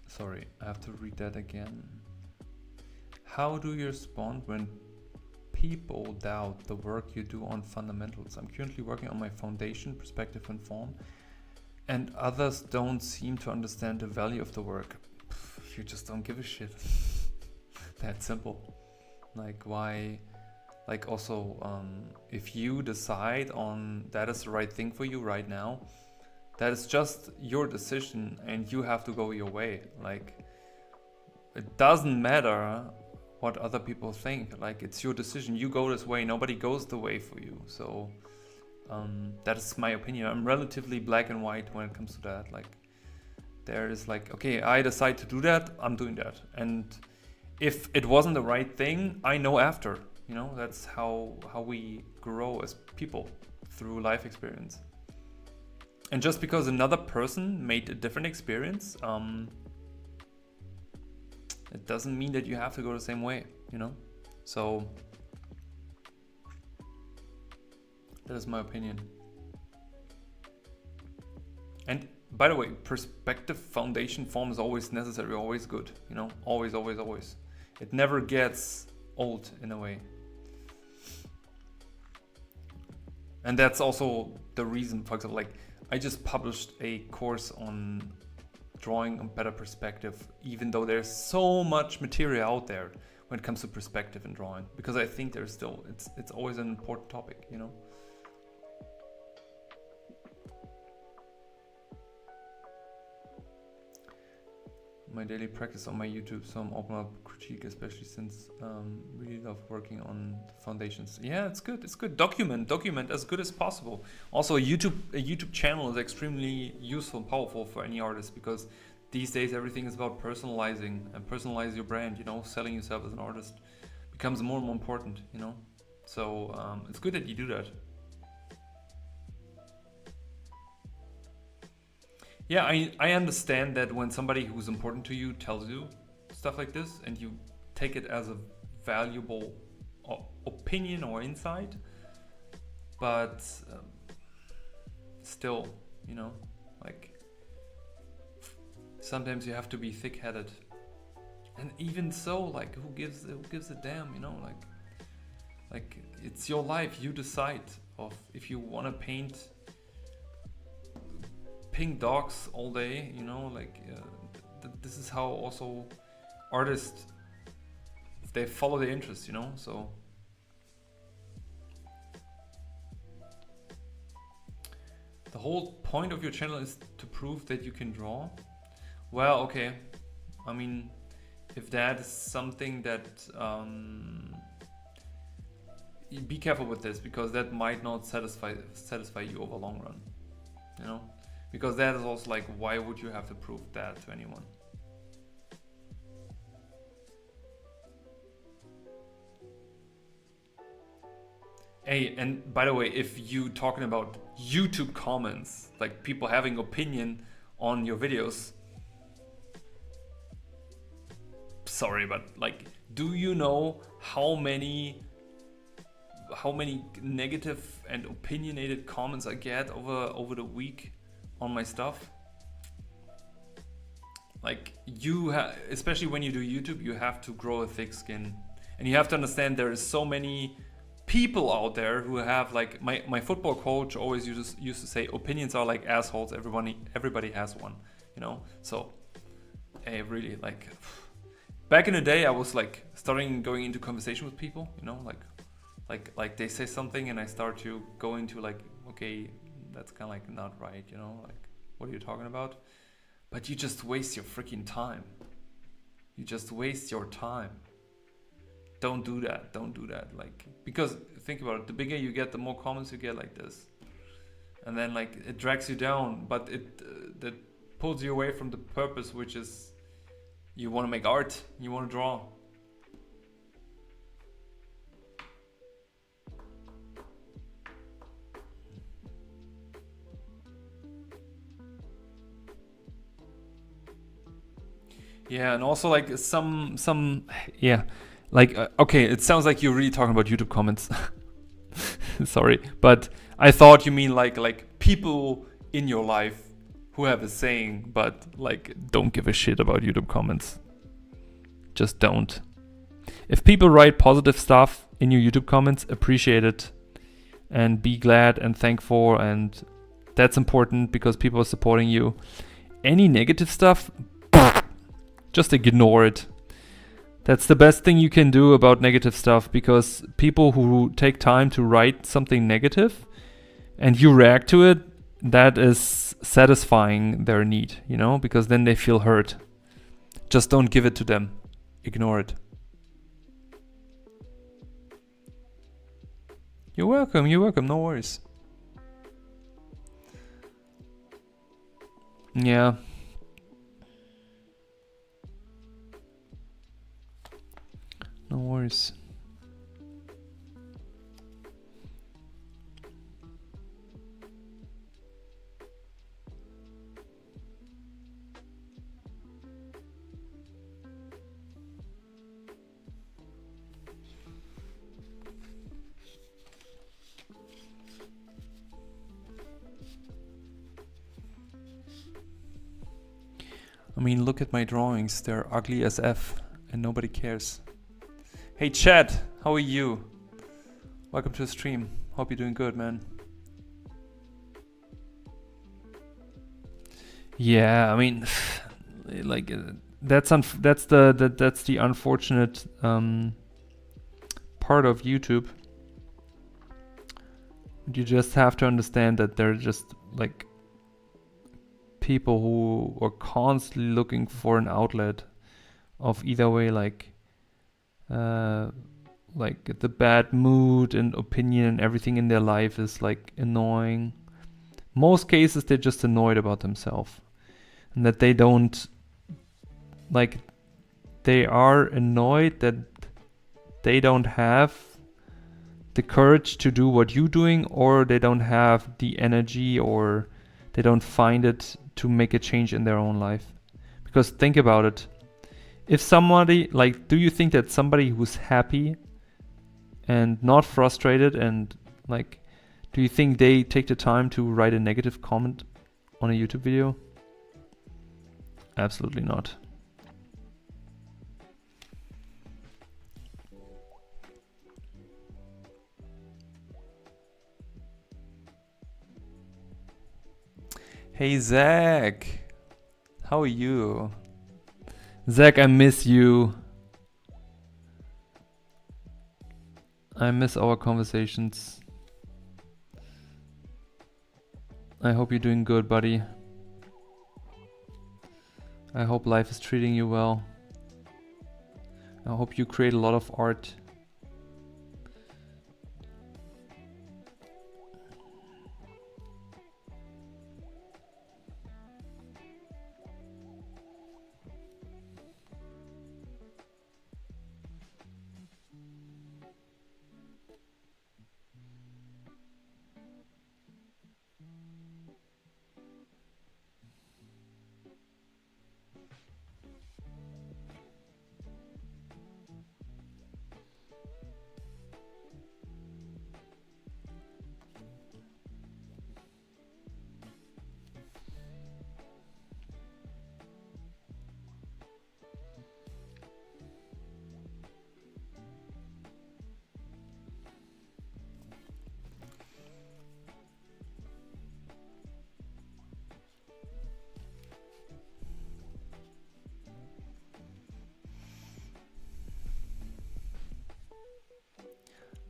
Sorry, I have to read that again. How do you respond when people doubt the work you do on fundamentals? I'm currently working on my foundation, perspective and form, and others don't seem to understand the value of the work. You just don't give a shit. That's simple. Like, why? Like, also, if you decide on that is the right thing for you right now, that is just your decision and you have to go your way. Like, it doesn't matter what other people think. Like, it's your decision. You go this way. Nobody goes the way for you. So that is my opinion. I'm relatively black and white when it comes to that. Like, there is like, okay, I decide to do that, I'm doing that. And if it wasn't the right thing, I know after. You know, that's how we grow as people, through life experience. And just because another person made a different experience, it doesn't mean that you have to go the same way, you know? So that is my opinion. And by the way, perspective, foundation, form is always necessary, always good, you know? Always, always, always. It never gets old in a way. And that's also the reason, for example, like I just published a course on drawing on better perspective, even though there's so much material out there when it comes to perspective and drawing, because I think there's still, it's always an important topic, you know? My daily practice on my YouTube, so I'm open up critique, especially since really love working on foundations. Yeah, it's good. It's good. Document as good as possible. Also, a YouTube channel is extremely useful and powerful for any artist, because these days everything is about personalizing and personalize your brand. You know, selling yourself as an artist becomes more and more important. You know, so it's good that you do that. Yeah, I understand that when somebody who's important to you tells you stuff like this and you take it as a valuable opinion or insight, but still, you know, like sometimes you have to be thick-headed. And even so, like who gives a damn, you know, like it's your life. You decide of if you want to paint pink dogs all day, you know, like this is how also artists, they follow their interests, you know. So the whole point of your channel is to prove that you can draw. Well, okay, I mean, if that is something that be careful with this, because that might not satisfy you over long run, you know. Because that is also like, why would you have to prove that to anyone? Hey, and by the way, if you talking about YouTube comments, like people having opinion on your videos, sorry, but like, do you know how many negative and opinionated comments I get over the week on my stuff? Like, especially when you do YouTube, you have to grow a thick skin, and you have to understand there is so many people out there who have, like, my football coach always used to say, opinions are like assholes, everybody has one, you know. So hey, really, like, back in the day I was like starting going into conversation with people, you know, like they say something and I start to go into like, okay, that's kind of like not right, you know, like, what are you talking about? But you just waste your freaking time. You just waste your time. Don't do that. Like, because think about it, the bigger you get, the more comments you get like this. And then like it drags you down, but that pulls you away from the purpose, which is you want to make art, you want to draw. Yeah, and also like some yeah, like okay, it sounds like you're really talking about YouTube comments. Sorry, but I thought you mean like people in your life who have a saying, but like don't give a shit about YouTube comments. Just don't. If people write positive stuff in your YouTube comments, appreciate it and be glad and thankful, and that's important because people are supporting you. Any negative stuff, just ignore it. That's the best thing you can do about negative stuff, because people who take time to write something negative and you react to it, that is satisfying their need, you know, because then they feel hurt. Just don't give it to them. Ignore it. You're welcome, no worries. Yeah. No worries. I mean, look at my drawings. They're ugly as F and nobody cares. Hey Chad, how are you? Welcome to the stream. Hope you're doing good, man. Yeah, I mean, like that's the unfortunate part of YouTube. You just have to understand that they're just like people who are constantly looking for an outlet of either way, like the bad mood and opinion and everything in their life is like annoying. Most cases they're just annoyed about themselves, and that they don't like, they are annoyed that they don't have the courage to do what you're doing, or they don't have the energy, or they don't find it to make a change in their own life. Because think about it. If somebody, like, do you think that somebody who's happy and not frustrated and like, do you think they take the time to write a negative comment on a YouTube video? Absolutely not. Hey Zach, how are you? Zach, I miss you. I miss our conversations. I hope you're doing good, buddy. I hope life is treating you well. I hope you create a lot of art.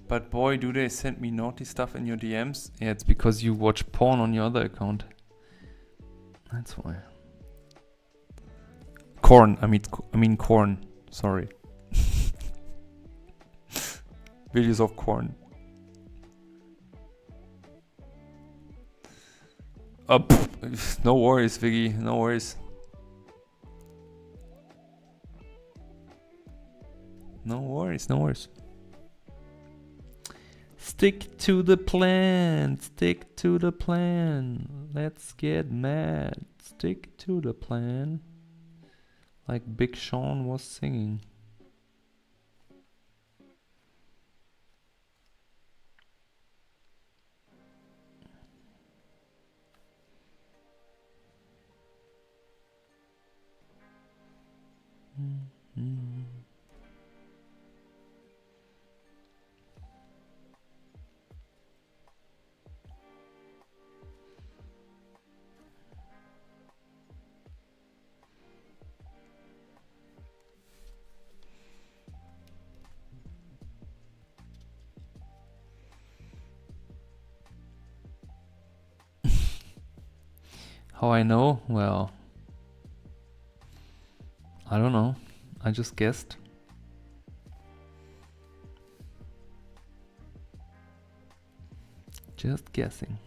But boy, do they send me naughty stuff in your DMs. Yeah, it's because you watch porn on your other account. That's why. Corn. I mean corn. Sorry. Videos of corn. No worries, Viggy. No worries. No worries. No worries. Stick to the plan. Stick to the plan. Let's get mad. Stick to the plan. Like Big Sean was singing. How I know? Well, I don't know. I just guessed. Just guessing.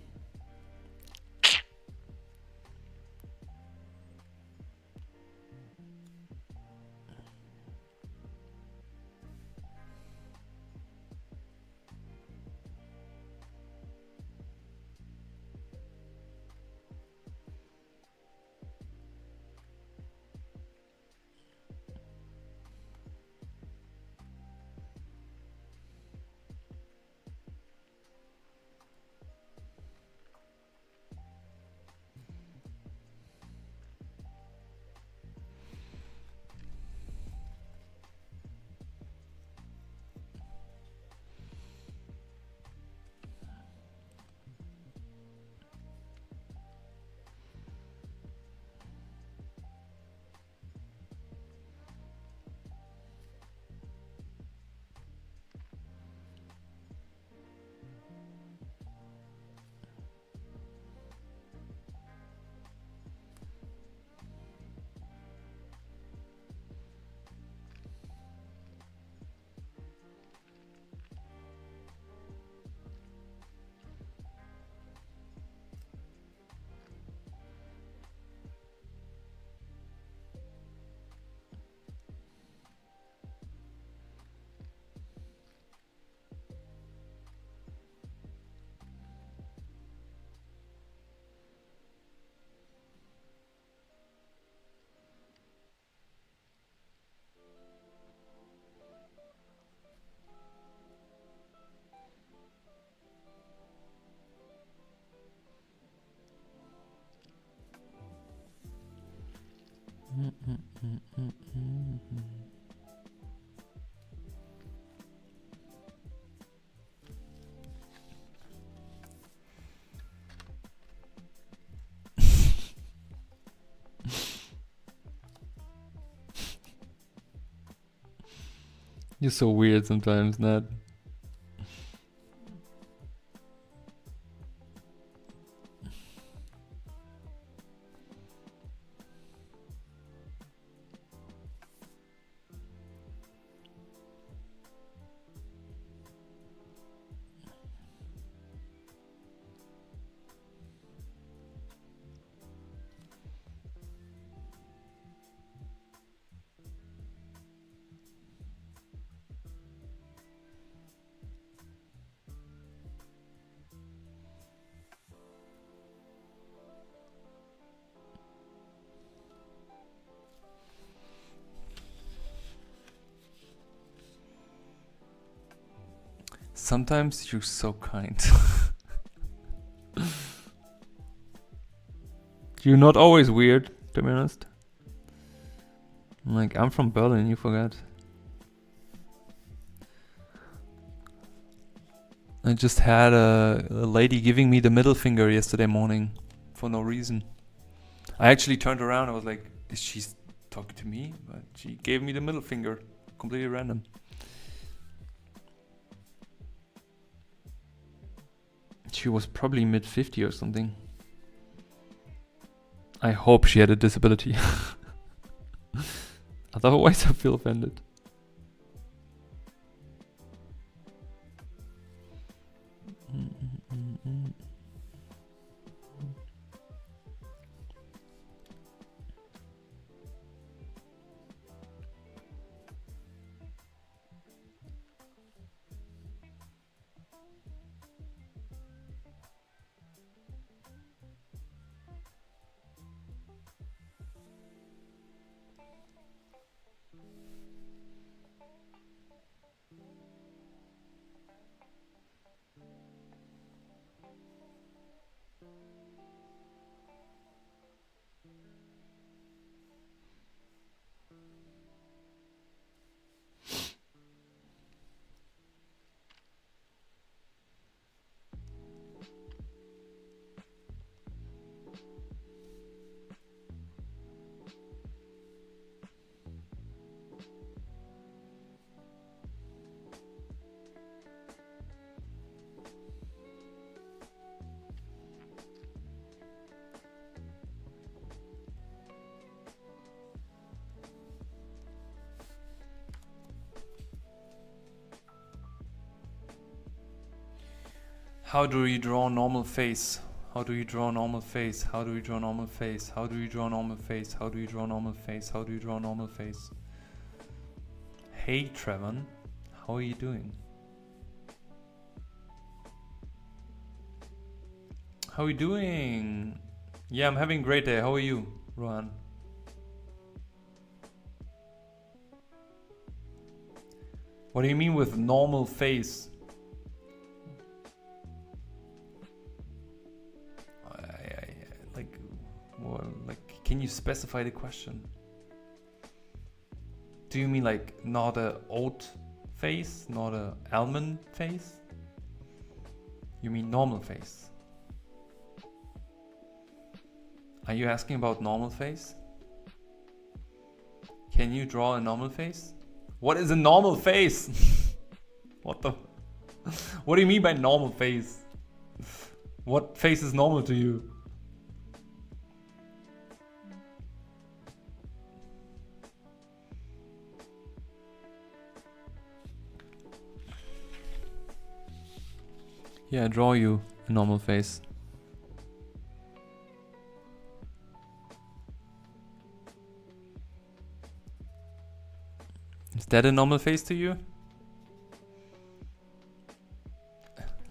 You're so weird sometimes, Nat. Sometimes you're so kind. You're not always weird, to be honest. Like, I'm from Berlin, you forgot. I just had a lady giving me the middle finger yesterday morning for no reason. I actually turned around, I was like, is she talking to me? But she gave me the middle finger, completely random. She was probably mid-50 or something. I hope she had a disability. Otherwise I feel offended. How do you draw normal face? How do you draw normal face? How do you draw normal face? How do you draw normal face? How do you draw normal face? How do you draw normal face? Hey Trevon, how are you doing? How are you doing? Yeah, I'm having a great day. How are you, Rohan? What do you mean with normal face? Like, can you specify the question? Do you mean like not a oat face, not a almond face? You mean normal face? Are you asking about normal face? Can you draw a normal face? What is a normal face? What the? What do you mean by normal face? What face is normal to you? Yeah, draw you a normal face. Is that a normal face to you?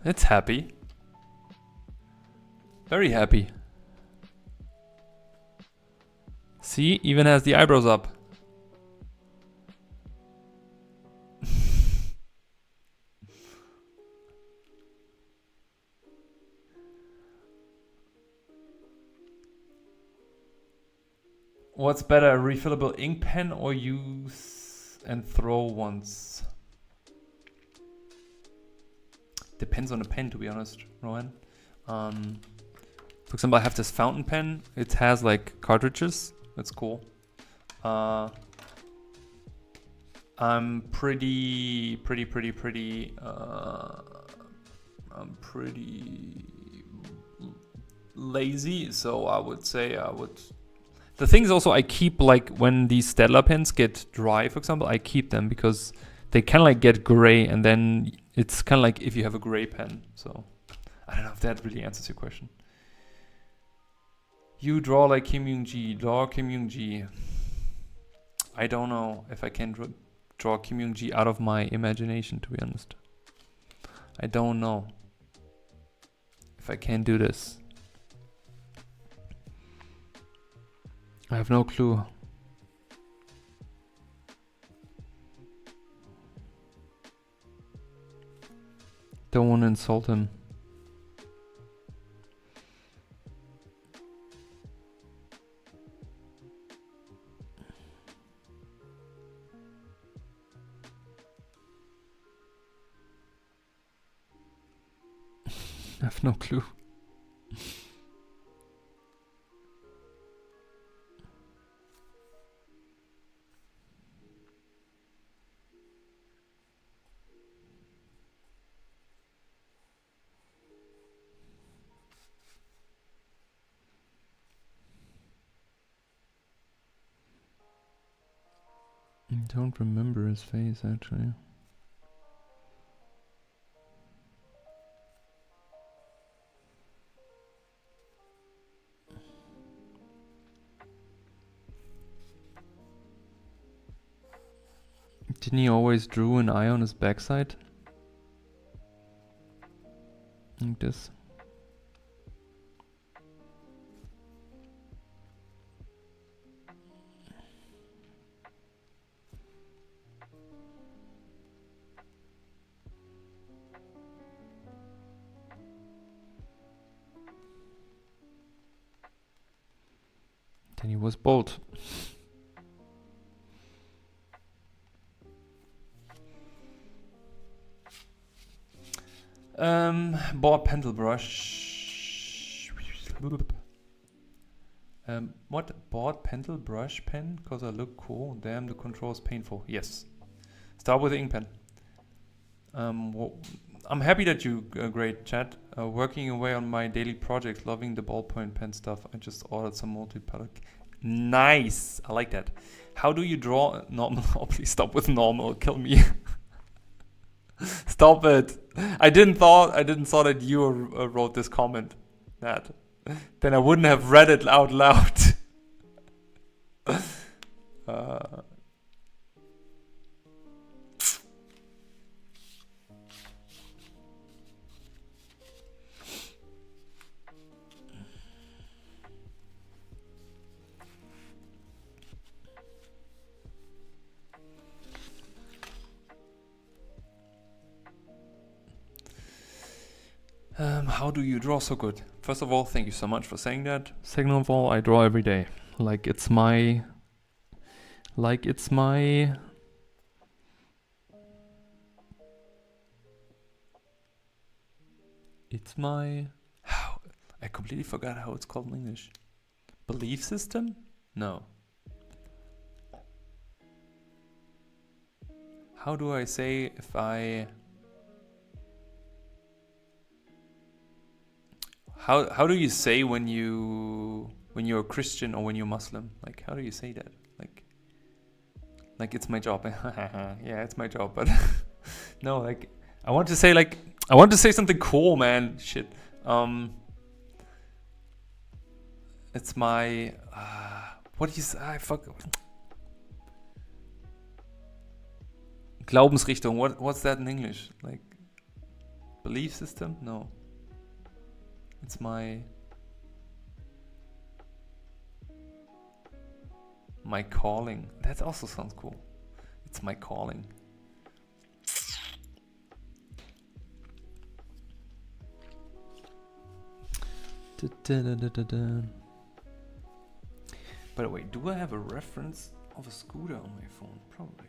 It's happy. Very happy. See, even has the eyebrows up. What's better, a refillable ink pen or use and throw ones? Depends on the pen, to be honest, Rohan. For example, I have this fountain pen. It has like cartridges. That's cool. I'm pretty lazy, so I would say I would. The thing is also I keep, like, when these Stella pens get dry, for example, I keep them because they kind of like get gray, and then it's kind of like if you have a gray pen. So I don't know if that really answers your question. You draw like Kim Young-ji. Draw Kim Young-ji. I don't know if I can draw Kim Young-ji out of my imagination, to be honest. I don't know if I can do this. I have no clue. Don't want to insult him. I have no clue. I don't remember his face, actually. Didn't he always drew an eye on his backside? Like this. Then he was bald. Board pencil brush. What? Board pencil brush pen? Because I look cool. Damn, the control is painful. Yes. Start with the ink pen. I'm happy that you great chat. Working away on my daily project, loving the ballpoint pen stuff. I just ordered some multi-color. Nice. I like that. How do you draw normal? Oh, please stop with normal. Kill me. Stop it. I didn't thought that you wrote this comment. That then I wouldn't have read it out loud. uh, how do you draw so good? First of all, thank you so much for saying that. Second of all, I draw every day. Like it's my how I completely forgot how it's called in English. Belief system? No. How do I say if I... How do you say when you're a Christian or when you're Muslim? Like how do you say that? Like it's my job. Yeah, it's my job, but no, like I want to say something cool, man. Shit. It's my what do you say? I fuck. Glaubensrichtung. What's that in English? Like belief system? No. It's my calling. That also sounds cool. It's my calling. By the way, do I have a reference of a scooter on my phone? Probably.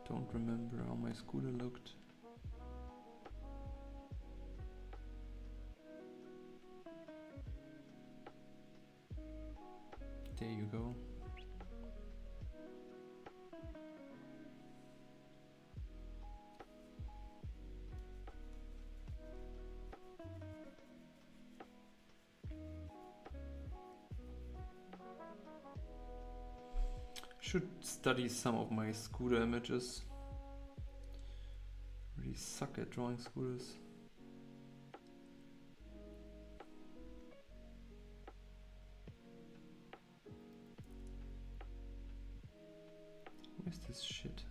Don't remember how my scooter looked. There you go. Should study some of my scooter images. Really suck at drawing scooters. Where's this shit?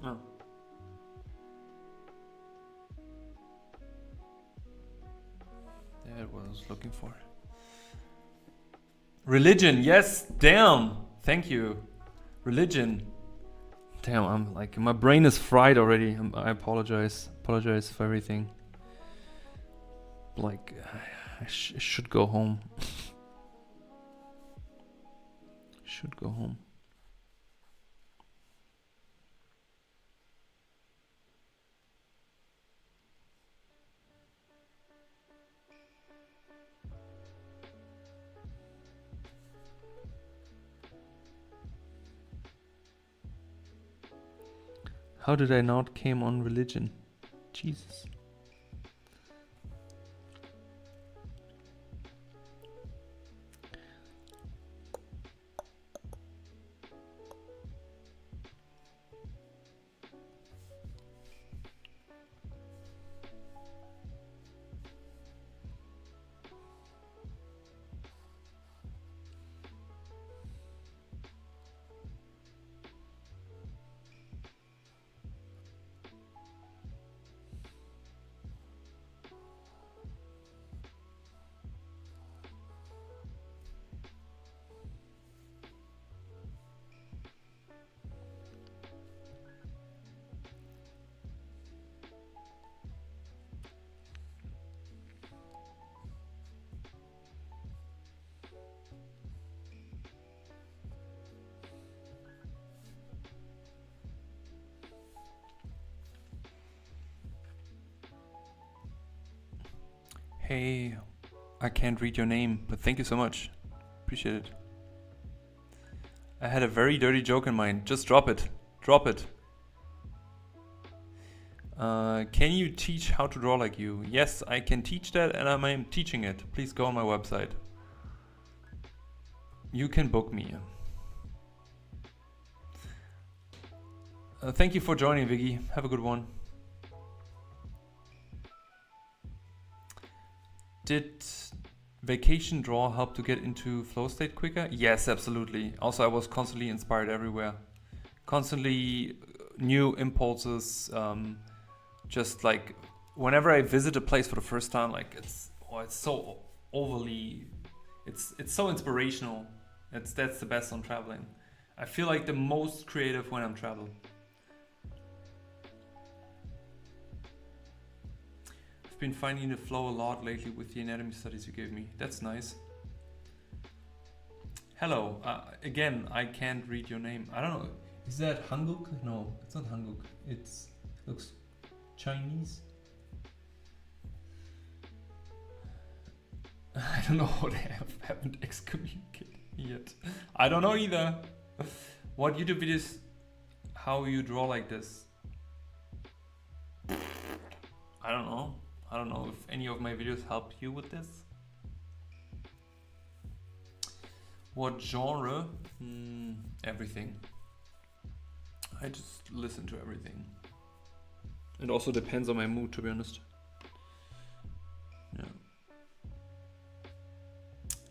Oh. That's what I was looking for. Religion, yes, damn. Thank you. Religion. Damn, I'm like, my brain is fried already. I apologize. Apologize for everything. Like, I should go home. Should go home. How did I not came on religion? Jesus. Hey, I can't read your name, but thank you so much. Appreciate it. I had a very dirty joke in mind. Just drop it. Drop it. Can you teach how to draw like you? Yes, I can teach that, and I'm teaching it. Please go on my website. You can book me. Thank you for joining, Viggy. Have a good one. Did vacation draw help to get into flow state quicker? Yes, absolutely. Also, I was constantly inspired everywhere. Constantly new impulses. Just like whenever I visit a place for the first time, like it's so overly, it's so inspirational. That's the best on traveling. I feel like the most creative when I'm traveling. I've been finding the flow a lot lately with the anatomy studies you gave me. That's nice. Hello. Again, I can't read your name. I don't know. Is that Hanguk? No, it's not Hanguk. It looks Chinese. I don't know what I haven't excommunicated yet. I don't know either. What YouTube videos? How you draw like this? I don't know. I don't know if any of my videos help you with this. What genre? Everything. I just listen to everything. It also depends on my mood, to be honest. Yeah.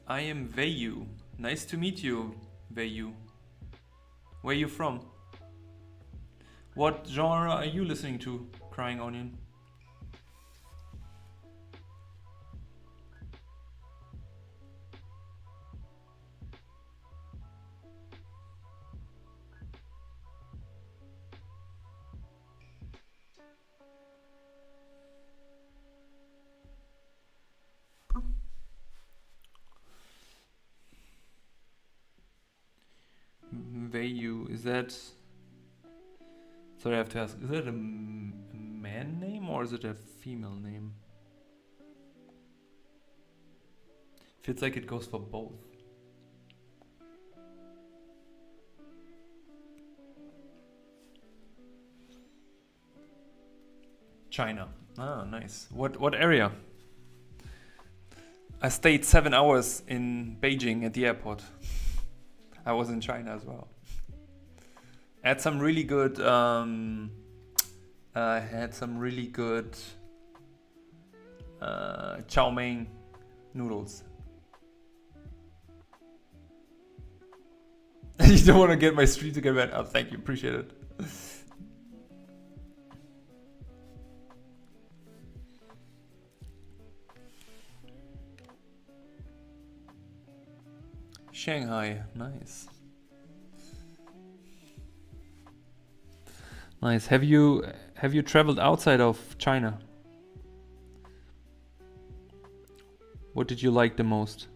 I am Vayu. Nice to meet you, Vayu. Where are you from? What genre are you listening to, Crying Onion? Vayu, is that... Sorry, I have to ask, is that a man name or is it a female name? Feels like it goes for both. China. Ah, nice. What area? I stayed 7 hours in Beijing at the airport. I was in China as well. I had some really good chow mein noodles. You don't want to get my street to get back. Oh, thank you, appreciate it. Shanghai, nice. Nice. Have you traveled outside of China? What did you like the most?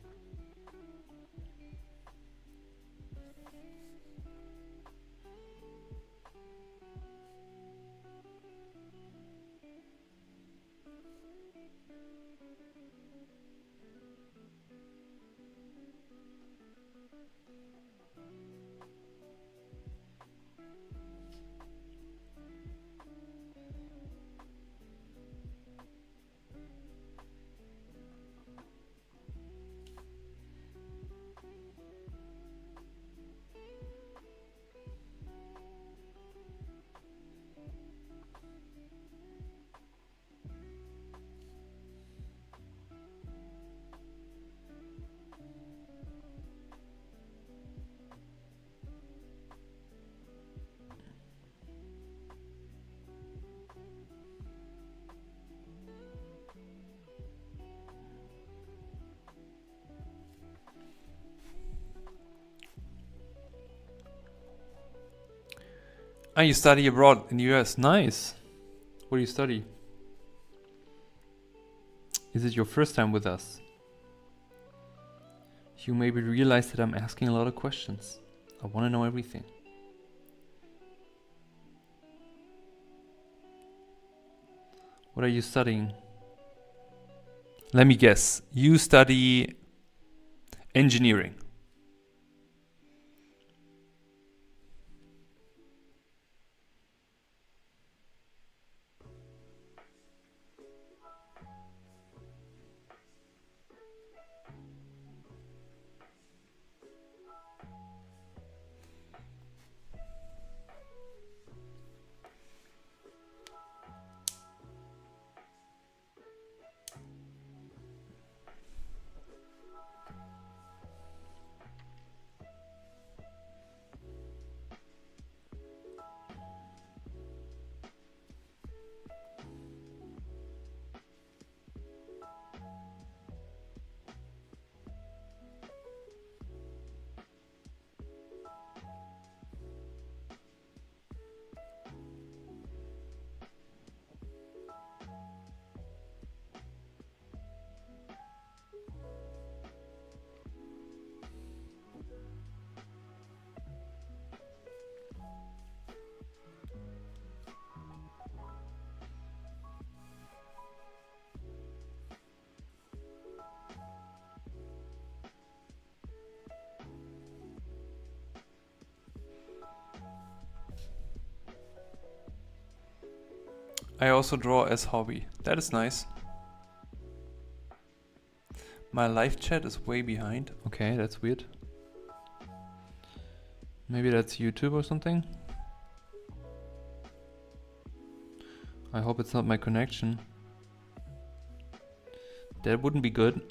Ah, you study abroad in the US. Nice. What do you study? Is it your first time with us? You maybe realize that I'm asking a lot of questions. I want to know everything. What are you studying? Let me guess. You study engineering. I also draw as hobby. That is nice. My live chat is way behind. Okay, that's weird. Maybe that's YouTube or something. I hope it's not my connection. That wouldn't be good.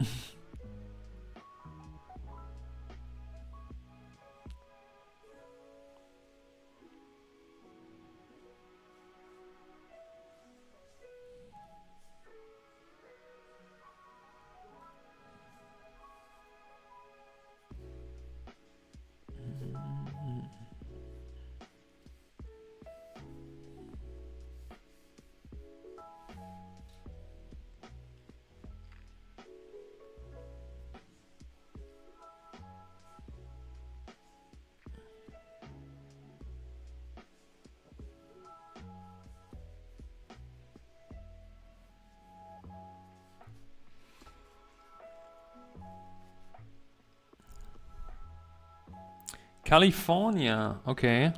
California, okay.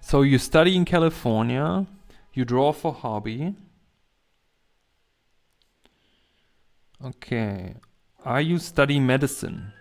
So you study in California, you draw for hobby. Okay. Are you studying medicine?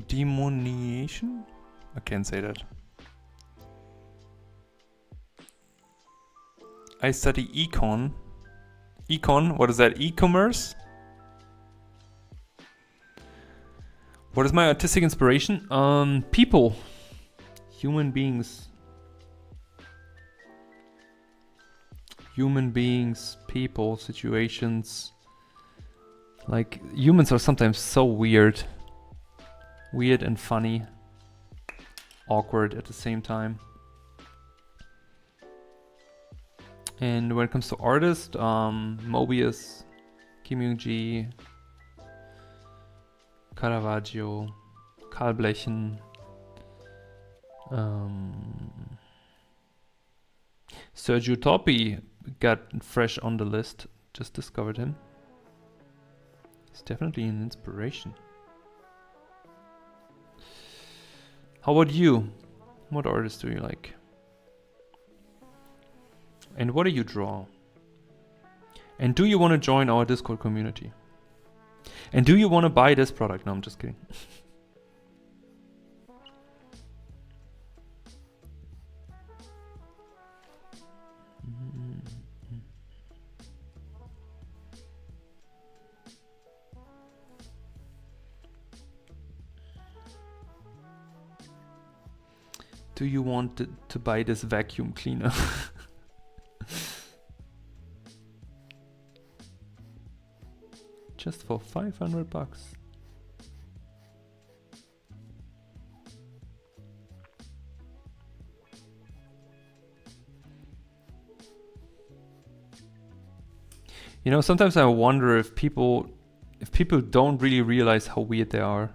Demoniation? I can't say that. I study econ. Econ? What is that? E-commerce? What is my artistic inspiration? People. Human beings. Human beings, people, situations. Like, humans are sometimes so weird. Weird and funny. Awkward at the same time. And when it comes to artists, Mobius, Kim Young-ji, Caravaggio, Kahlblechen. Sergio Toppi got fresh on the list. Just discovered him. He's definitely an inspiration. How about you? What artists do you like? And what do you draw? And do you want to join our Discord community? And do you want to buy this product? No, I'm just kidding. Do you want to buy this vacuum cleaner? Just for 500 bucks. You know, sometimes I wonder if people don't really realize how weird they are.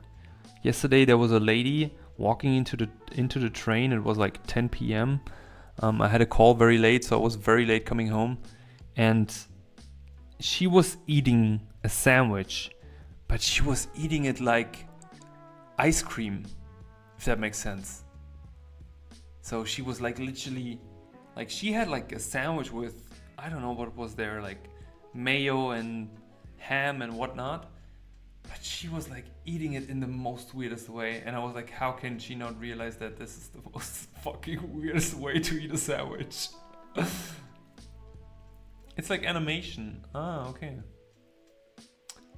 Yesterday there was a lady walking into the train. It was like 10 p.m. I had a call very late, so I was very late coming home, and she was eating a sandwich, but she was eating it like ice cream, if that makes sense. So she was like literally, like she had like a sandwich with, I don't know what was there, like mayo and ham and whatnot, but she was like eating it in the most weirdest way, and I was like, how can she not realize that this is the most fucking weirdest way to eat a sandwich? It's like animation. Ah, okay.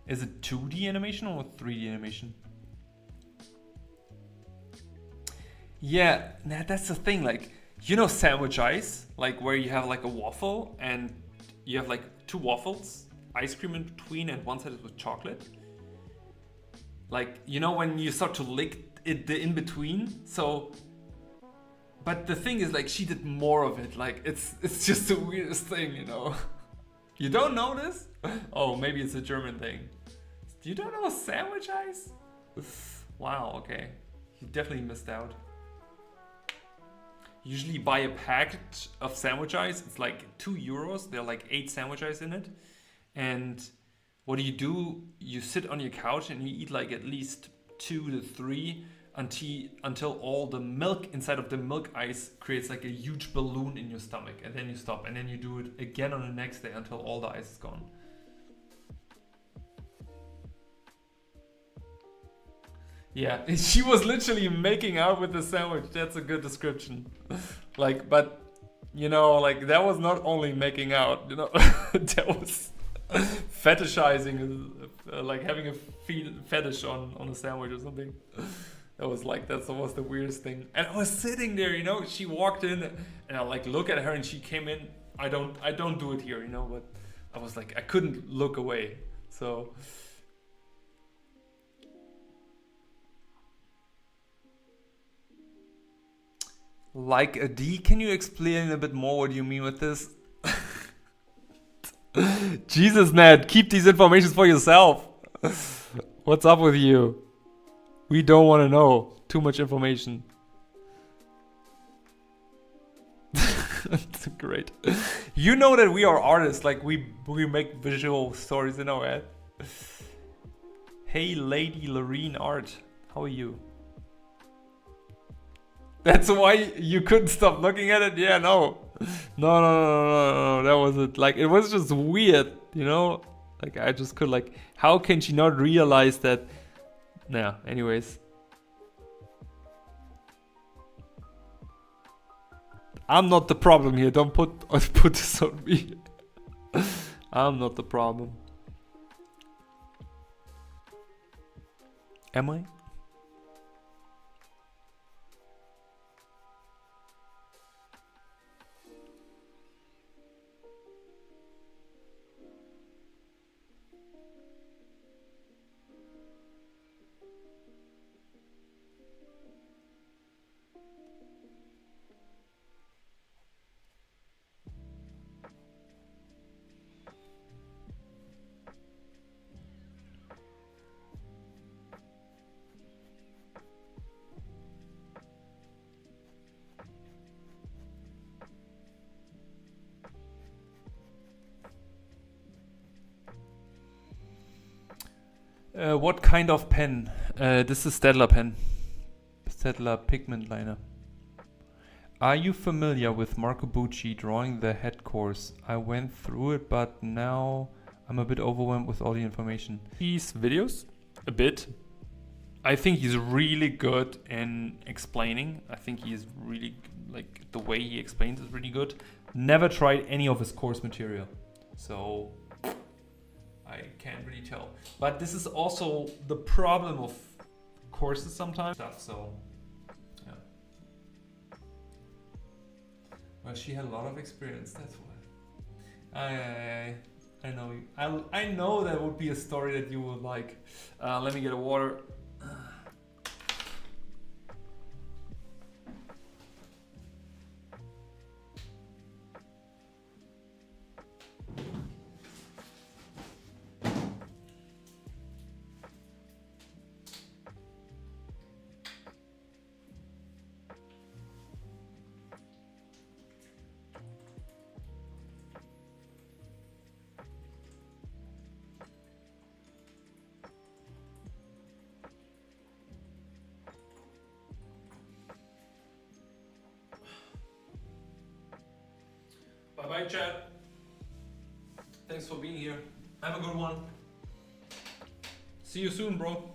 Is it 2D animation or 3D animation? Yeah, that's the thing, like, you know sandwich ice? Like where you have like a waffle and you have like two waffles, ice cream in between, and one side is with chocolate. Like, you know when you start to lick it, the in between? So, but the thing is, like, she did more of it. Like, it's just the weirdest thing, you know? You don't know this? Oh, maybe it's a German thing. You don't know sandwich ice? Wow, okay. You definitely missed out. Usually buy a packet of sandwich ice. It's like €2. There are like 8 sandwich ice in it. And what do? You sit on your couch and you eat like at least 2 to 3 until all the milk inside of the milk ice creates like a huge balloon in your stomach, and then you stop, and then you do it again on the next day until all the ice is gone. Yeah, she was literally making out with the sandwich. That's a good description. Like, but you know, like that was not only making out, you know, that was fetishizing, like having a fetish on a sandwich or something. That was the weirdest thing. And I was sitting there, you know, she walked in and I like look at her and she came in. I don't do it here, you know, but I was like, I couldn't look away. So like a D, can you explain a bit more what you mean with this? Jesus, Ned, keep these informations for yourself. What's up with you? We don't want to know too much information. That's great. You know that we are artists, like we make visual stories in our head. Hey, Lady Lorene Art, how are you? That's why you couldn't stop looking at it? Yeah, no. No. That was it. Like, it was just weird, you know? Like, I just could, like, how can she not realize that? Nah, anyways. I'm not the problem here. Don't put this on me. I'm not the problem. Am I? What kind of pen? This is Staedtler pen. Staedtler pigment liner. Are you familiar with Marco Bucci drawing the head course? I went through it, but now I'm a bit overwhelmed with all the information. These videos, a bit. I think he's really good in explaining. I think he's really, like, the way he explains is really good. Never tried any of his course material, so I can't really tell. But this is also the problem of courses sometimes. So, yeah. Well, she had a lot of experience, that's why. I know. I know that would be a story that you would like. Let me get a water. Bye-bye, chat. Thanks for being here. Have a good one. See you soon, bro.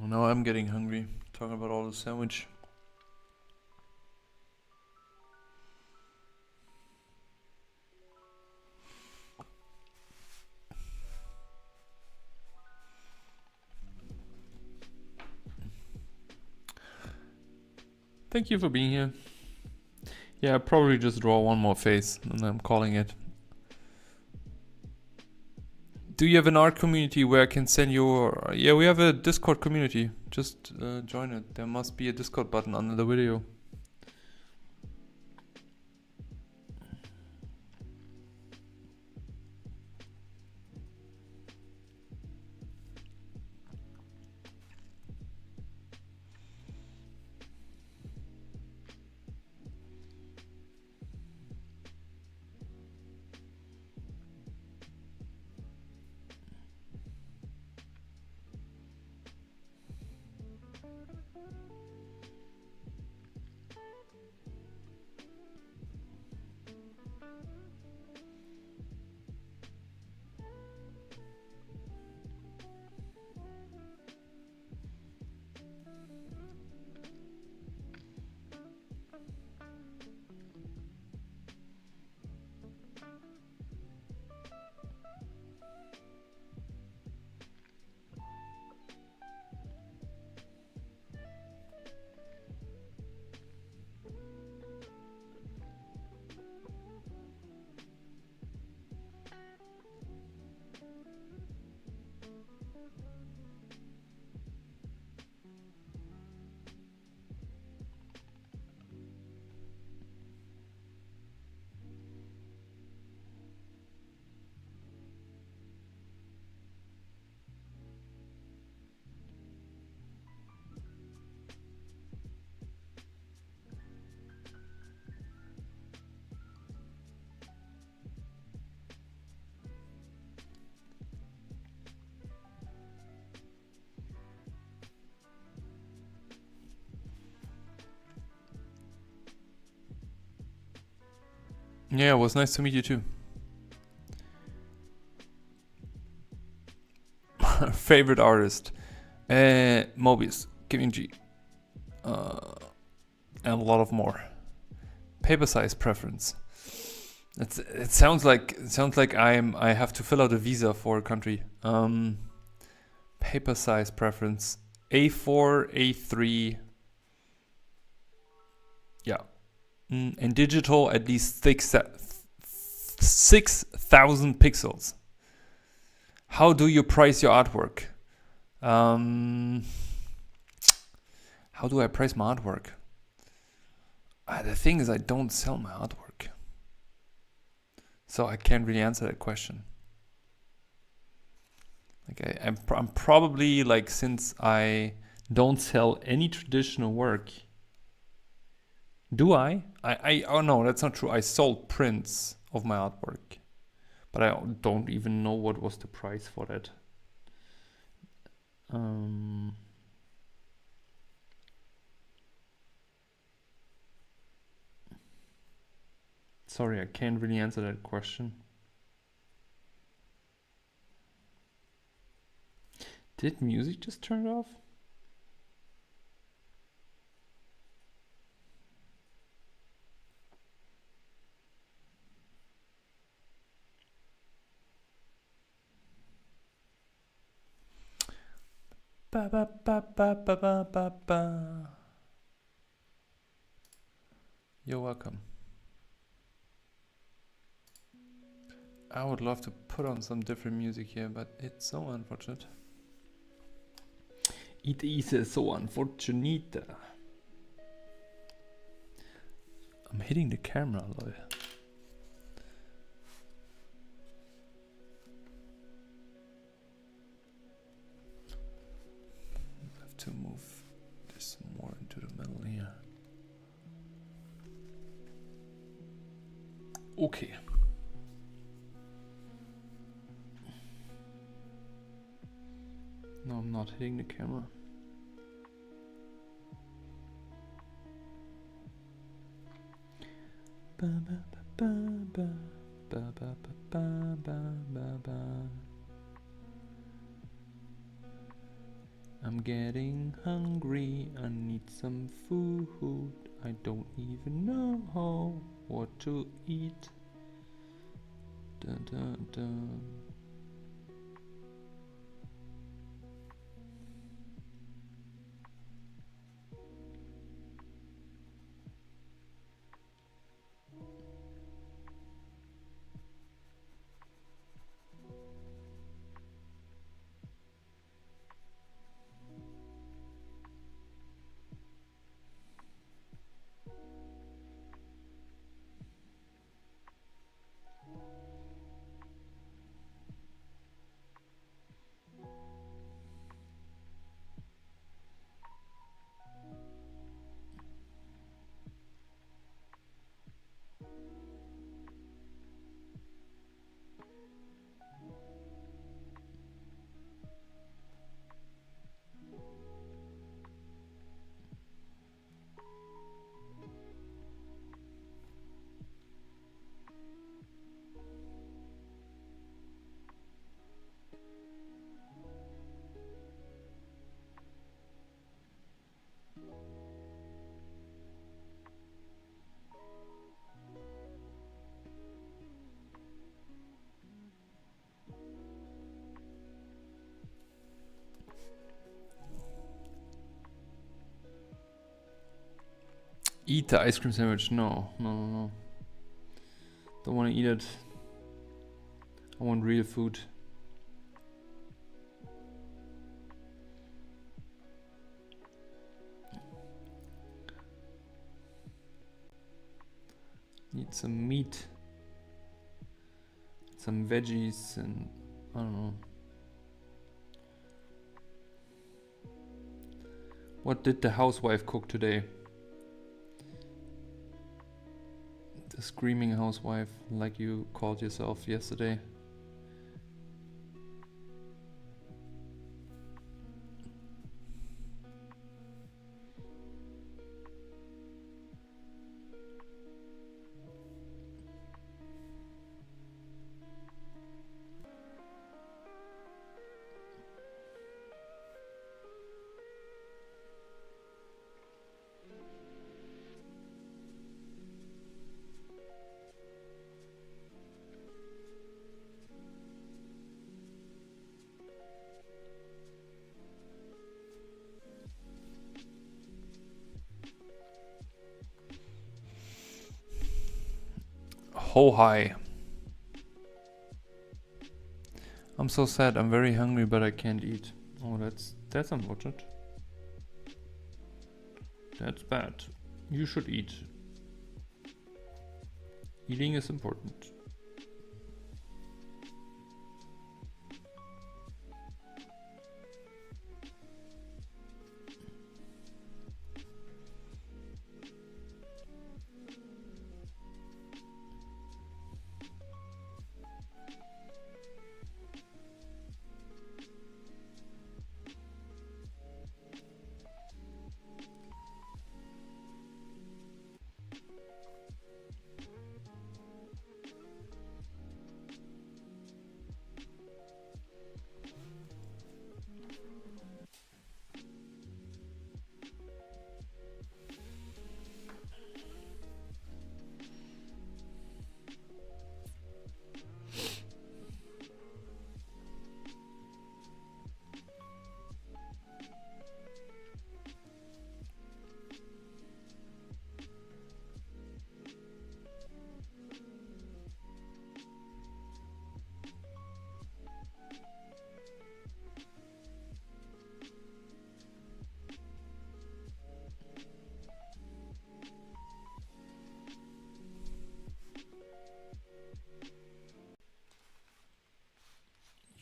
Now I'm getting hungry, talking about all the sandwich. Thank you for being here. Yeah, I'll probably just draw one more face and I'm calling it. Do you have an art community where I can send your... Yeah, we have a Discord community. Just join it. There must be a Discord button under the video. Yeah, it was nice to meet you too. Favorite artist? Mobius, Giving G. And a lot of more. Paper size preference. It sounds like I have to fill out a visa for a country. Paper size preference: A4, A3. Yeah, and digital at least 6,000 pixels. How do you price your artwork? How do I price my artwork? The thing is, I don't sell my artwork, so I can't really answer that question. Like I'm probably like, since I don't sell any traditional work. Do I? Oh no, that's not true. I sold prints of my artwork, but I don't even know what was the price for that. Sorry, I can't really answer that question. Did music just turn off? Ba ba ba ba ba ba ba ba. You're welcome. I would love to put on some different music here, but it's so unfortunate. It is so unfortunate. I'm hitting the camera, Leute. I have to move this more into the middle here. Okay. No, I'm not hitting the camera. Ba ba ba ba ba ba ba ba ba ba. I'm getting hungry. I need some food. I don't even know what to eat. Dun, dun, dun. Eat the ice cream sandwich. No. Don't want to eat it. I want real food. Need some meat, some veggies, and I don't know. What did the housewife cook today? The screaming housewife, like you called yourself yesterday. ho hi. I'm so sad. I'm very hungry, but I can't eat. Oh, that's unfortunate. That's bad. You should eat. Eating is important.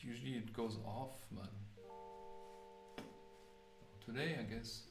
Usually it goes off, but today I guess.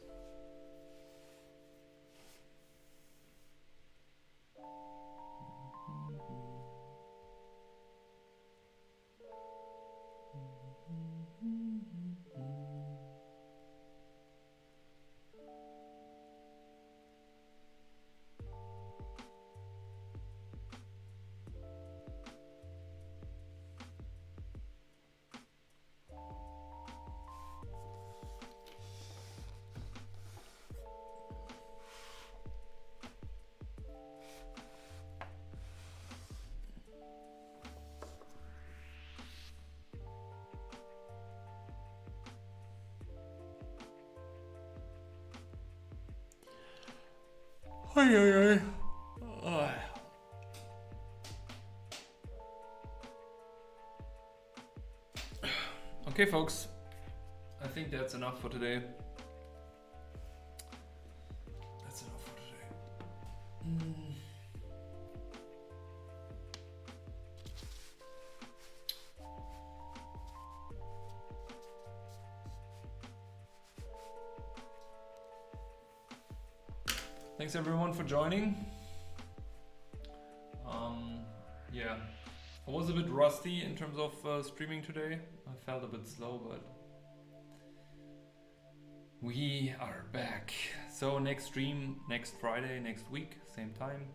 Hi, hi, hi. Okay, folks. I think that's enough for today. That's enough for today. Thanks everyone for joining. Yeah, I was a bit rusty in terms of streaming today. I felt a bit slow, but we are back. So next stream, next Friday, next week, same time.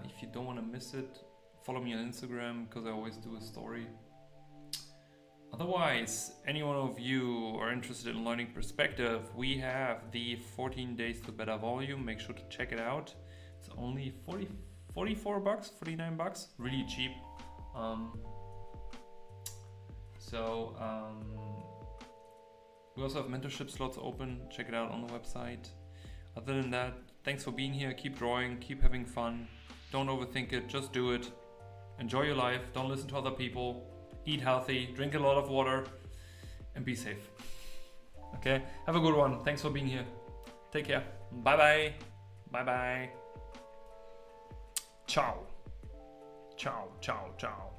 If you don't want to miss it, follow me on Instagram because I always do a story. Otherwise, any one of you are interested in learning perspective, we have the 14 days to better volume. Make sure to check it out. It's only 44 bucks, 49 bucks, really cheap. We also have mentorship slots open. Check it out on the website. Other than that, thanks for being here. Keep drawing, keep having fun. Don't overthink it, just do it. Enjoy your life, don't listen to other people. Eat healthy, drink a lot of water, and be safe. Okay, have a good one. Thanks for being here. Take care. Bye bye. Bye bye. Ciao. Ciao, ciao, ciao.